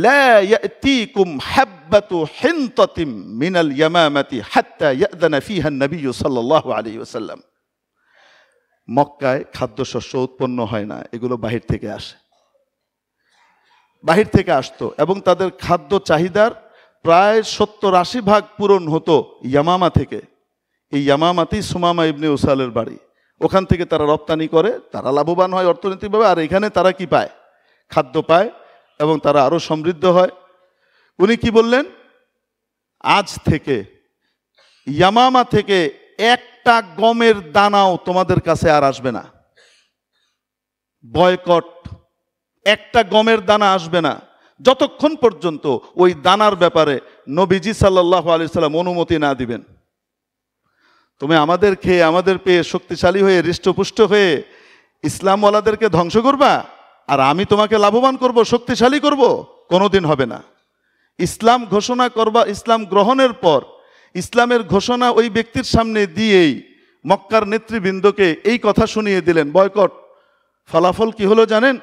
লা ইয়াতিকুম হাব্বাতু হিনতাতিম মিনাল ইয়ামামাতি হাত্তা ইয়াদানা ফিহা নবী সাল্লাল্লাহু আলাইহি ওয়াসাল্লাম। মক্কায় খাদ্যশস্য উৎপন্ন হয় না, এগুলো বাহির থেকে আসে, বাহির থেকে আসতো, এবং তাদের খাদ্য চাহিদার প্রায় 70-80 ভাগ পূরণ হতো ইয়ামামা থেকে। এই ইয়ামামাতেই সুমামা ইবনে উসালের বাড়ি, ওখান থেকে তারা রপ্তানি করে, তারা লাভবান হয় অর্থনৈতিকভাবে, আর এখানে তারা কি পায়? খাদ্য পায়, এবং তারা আরো সমৃদ্ধ হয়। উনি কি বললেন? আজ থেকে ইয়ামামা থেকে একটা গমের দানাও তোমাদের কাছে আর আসবে না, বয়কট, একটা গমের দানা আসবে না, যতক্ষণ পর্যন্ত ওই দানার ব্যাপারে নবীজি সাল্লাল্লাহু আলাইহি সাল্লাম অনুমতি না দিবেন। তুমি আমাদের খেয়ে, আমাদের পেয়ে শক্তিশালী হয়ে, হৃষ্টপুষ্ট হয়ে ইসলামওয়ালাদেরকে ধ্বংস করবা, আর আমি তোমাকে লাভবান করব, শক্তিশালী করব? কোনোদিন হবে না। ইসলাম ঘোষণা করবা, ইসলাম গ্রহণের পর ইসলামের ঘোষণা ওই ব্যক্তির সামনে দিয়েই মক্কার নেতৃবৃন্দকে এই কথা শুনিয়ে দিলেন, বয়কট। ফলাফল কি হলো জানেন?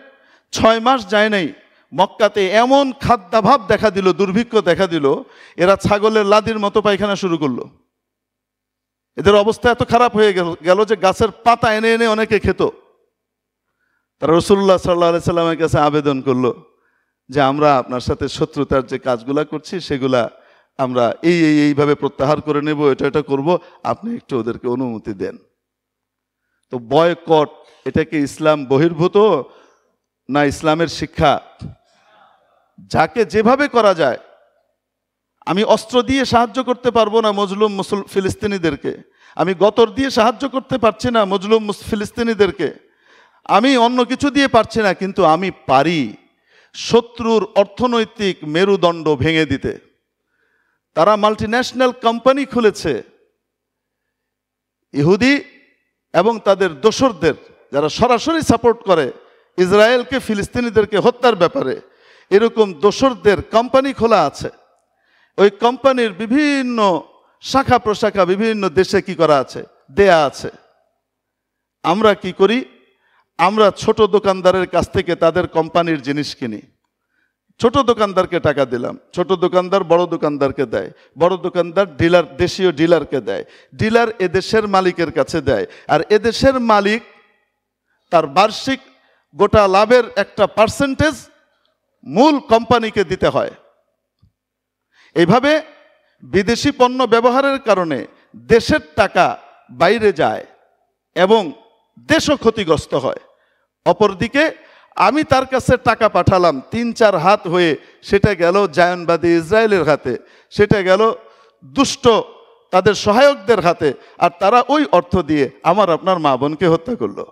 6 মাস যায় নাই, মক্কাতে এমন খাদ্যাভাব দেখা দিল, দুর্ভিক্ষ দেখা দিল, এরা ছাগলের লাদির মতো পায়খানা শুরু করলো। এদের অবস্থা এত খারাপ হয়ে গেল যে গাছের পাতা এনে এনে অনেকে খেত। তারা রাসূলুল্লাহ সাল্লাল্লাহু আলাইহি সাল্লামের কাছে আবেদন করলো যে আমরা আপনার সাথে শত্রুতার যে কাজগুলা করছি সেগুলা আমরা এইভাবে প্রত্যাহার করে নেব, এটা করব, আপনি একটু ওদেরকে অনুমতি দেন। তো বয়কট, এটা কি ইসলাম বহির্ভূত না ইসলামের শিক্ষা? যাকে যেভাবে করা যায়। আমি অস্ত্র দিয়ে সাহায্য করতে পারবো না মজলুম ফিলিস্তিনিদেরকে, আমি গতর দিয়ে সাহায্য করতে পারছি না মজলুম ফিলিস্তিনিদেরকে, আমি অন্য কিছু দিয়ে পারছি না, কিন্তু আমি পারি শত্রুর অর্থনৈতিক মেরুদণ্ড ভেঙে দিতে। তারা মাল্টিন্যাশনাল কোম্পানি খুলেছে, ইহুদি এবং তাদের দোসরদের, যারা সরাসরি সাপোর্ট করে ইসরায়েলকে, ফিলিস্তিনিদেরকে হত্যার ব্যাপারে, এরকম দোসরদের কোম্পানি খোলা আছে। ওই কোম্পানির বিভিন্ন শাখা প্রশাখা বিভিন্ন দেশে কি করা আছে? দেয়া আছে। আমরা কি করি? আমরা ছোট দোকানদারের কাছ থেকে তাদের কোম্পানির জিনিস কিনি, ছোট দোকানদারকে টাকা দিলাম, ছোট দোকানদার বড় দোকানদারকে দেয়, বড় দোকানদার ডিলার, দেশীয় ডিলারকে দেয়, ডিলার এদেশের মালিকের কাছে দেয়, আর এদেশের মালিক তার বার্ষিক গোটা লাভের একটা পার্সেন্টেজ মূল কোম্পানিকে দিতে হয়। এইভাবে বিদেশি পণ্য ব্যবহারের কারণে দেশের টাকা বাইরে যায় এবং দেশও ক্ষতিগ্রস্ত হয়। অপরদিকে আমি তার কাছে টাকা পাঠালাম 3-4 হাত হয়ে, সেটা গেল জায়নবাদী ইসরায়েলের হাতে, সেটা গেল দুষ্ট তাদের সহায়কদের হাতে, আর তারা ওই অর্থ দিয়ে আমার আপনার মা বোনকে হত্যা করলো।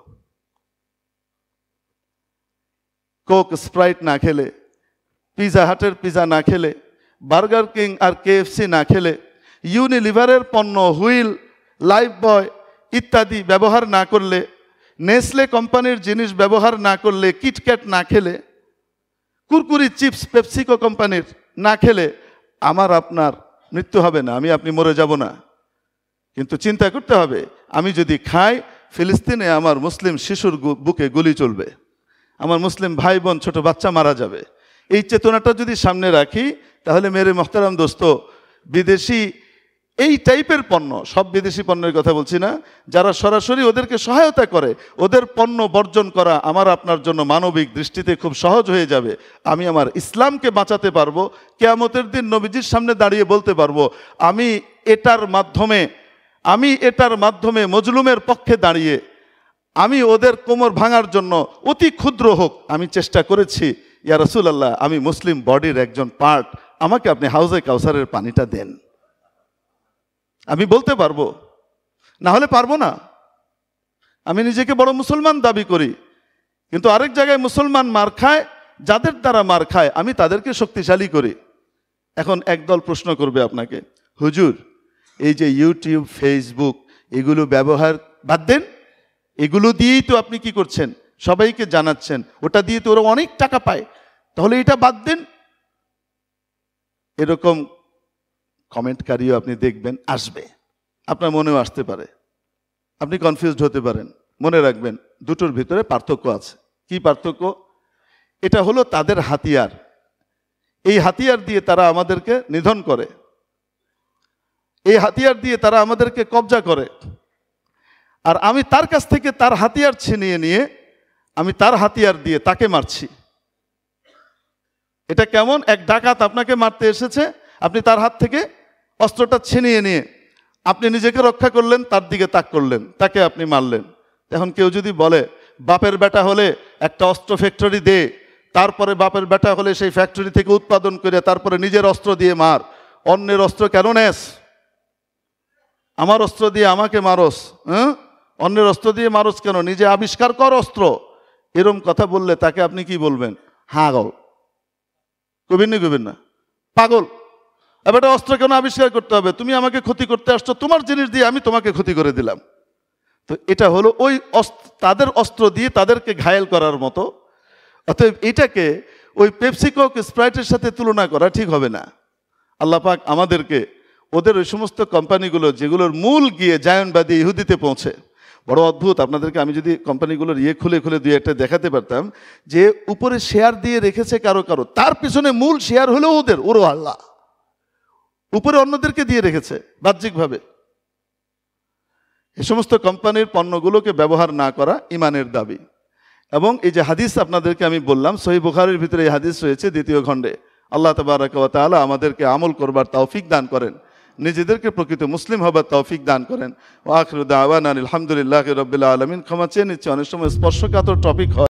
কোক স্প্রাইট না খেলে, পিজা হাটের পিজা না খেলে, বার্গার কিং আর কেএফসি না খেলে, ইউনিলিভারের পণ্য হুইল, লাইফ বয় ইত্যাদি ব্যবহার না করলে, নেসলে কোম্পানির জিনিস ব্যবহার না করলে, কিটক্যাট না খেলে, কুরকুরি চিপস পেপসিকো কোম্পানির না খেলে আমার আপনার মৃত্যু হবে না, আমি আপনি মরে যাব না। কিন্তু চিন্তা করতে হবে, আমি যদি খাই, ফিলিস্তিনে আমার মুসলিম শিশুর বুকে গুলি চলবে, আমার মুসলিম ভাই বোন ছোট বাচ্চা মারা যাবে। এই চেতনাটা যদি সামনে রাখি, তাহলে মেরে মোহতারাম দোস্ত, বিদেশি এই টাইপের পণ্য, সব বিদেশি পণ্যের কথা বলছি না, যারা সরাসরি ওদেরকে সহায়তা করে, ওদের পণ্য বর্জন করা আমার আপনার জন্য মানবিক দৃষ্টিতে খুব সহজ হয়ে যাবে। আমি আমার ইসলামকে বাঁচাতে পারবো, কিয়ামতের দিন নবীজির সামনে দাঁড়িয়ে বলতে পারবো আমি এটার মাধ্যমে মজলুমের পক্ষে দাঁড়িয়ে আমি ওদের কোমর ভাঙার জন্য অতি ক্ষুদ্র হোক আমি চেষ্টা করেছি। ইয়া রাসূলুল্লাহ, আমি মুসলিম বডির একজন পার্ট, আমাকে আপনি হাউজে কাউসারের পানিটা দেন। আমি বলতে পারবো, না হলে পারবো না। আমি নিজেকে বড় মুসলমান দাবি করি, কিন্তু আরেক জায়গায় মুসলমান মার খায়, যাদের দ্বারা মার খায় আমি তাদেরকে শক্তিশালী করি। এখন একদল প্রশ্ন করবে আপনাকে, হুজুর এই যে ইউটিউব, ফেসবুক এগুলো ব্যবহার বাদ দেন, এগুলো দিয়েই তো আপনি কি করছেন, সবাইকে জানাচ্ছেন, ওটা দিয়ে তো ওরা অনেক টাকা পায়, তাহলে এটা বাদ দেন। এরকম কমেন্টকারীও আপনি দেখবেন আসবে, আপনার মনেও আসতে পারে, আপনি কনফিউজড হতে পারেন। মনে রাখবেন দুটোর ভিতরে পার্থক্য আছে। কি পার্থক্য? এটা হলো তাদের হাতিয়ার, এই হাতিয়ার দিয়ে তারা আমাদেরকে নিধন করে, এই হাতিয়ার দিয়ে তারা আমাদেরকে কবজা করে, আর আমি তার কাছ থেকে তার হাতিয়ার ছিনিয়ে নিয়ে আমি তার হাতিয়ার দিয়ে তাকে মারছি। এটা কেমন? এক ডাকাত আপনাকে মারতে এসেছে, আপনি তার হাত থেকে অস্ত্রটা ছিনিয়ে নিয়ে আপনি নিজেকে রক্ষা করলেন, তার দিকে তাক করলেন, তাকে আপনি মারলেন। এখন কেউ যদি বলে বাপের বেটা হলে একটা অস্ত্র ফ্যাক্টরি দে, তারপরে বাপের বেটা হলে সেই ফ্যাক্টরি থেকে উৎপাদন করে তারপরে নিজের অস্ত্র দিয়ে মার, অন্যের অস্ত্র কেন নেস? আমার অস্ত্র দিয়ে আমাকে মারস, হ্যাঁ? অন্যের অস্ত্র দিয়ে মারস কেন? নিজে আবিষ্কার কর অস্ত্র। এরম কথা বললে তাকে আপনি কি বলবেন? হাগল কবিন না, পাগল। এবার অস্ত্র কেন আবিষ্কার করতে হবে? তুমি আমাকে ক্ষতি করতে আসছো, তোমার জিনিস দিয়ে আমি তোমাকে ক্ষতি করে দিলাম। তো এটা হলো ওই তাদের অস্ত্র দিয়ে তাদেরকে ঘায়েল করার মতো। অতএব এটাকে ওই পেপসি কোক স্প্রাইটের সাথে তুলনা করা ঠিক হবে না। আল্লাহ পাক আমাদেরকে ওদের ওই সমস্ত কোম্পানিগুলো যেগুলোর মূল গিয়ে জায়নবাদী ইহুদিতে পৌঁছে, বড় অদ্ভুত। আপনাদেরকে আমি যদি কোম্পানিগুলোর খুলে দুই একটা দেখাতে পারতাম, যে উপরে শেয়ার দিয়ে রেখেছে কারো, তার পিছনে মূল শেয়ার হলো ওরও আল্লাহ, উপরে অন্যদেরকে দিয়ে রেখেছে বাহ্যিকভাবে। এই সমস্ত কোম্পানির পণ্যগুলোকে ব্যবহার না করা ইমানের দাবি। এবং এই যে হাদিস আপনাদেরকে আমি বললাম, সহিহ বুখারীর ভিতরে এই হাদিস রয়েছে 2য় খণ্ডে। আল্লাহ তাবারাক ওয়া তাআলা আমাদেরকে আমল করবার তৌফিক দান করেন, নিজেদেরকে প্রকৃত মুসলিম হবার তৌফিক দান করেন। ওয়া আখিরু দাওয়ানা আলহামদুলিল্লাহি রাব্বিল আলামিন। ক্ষমা চেয়ে নিচ্ছি, অনেক সময় স্পর্শকাতর টপিক হয়।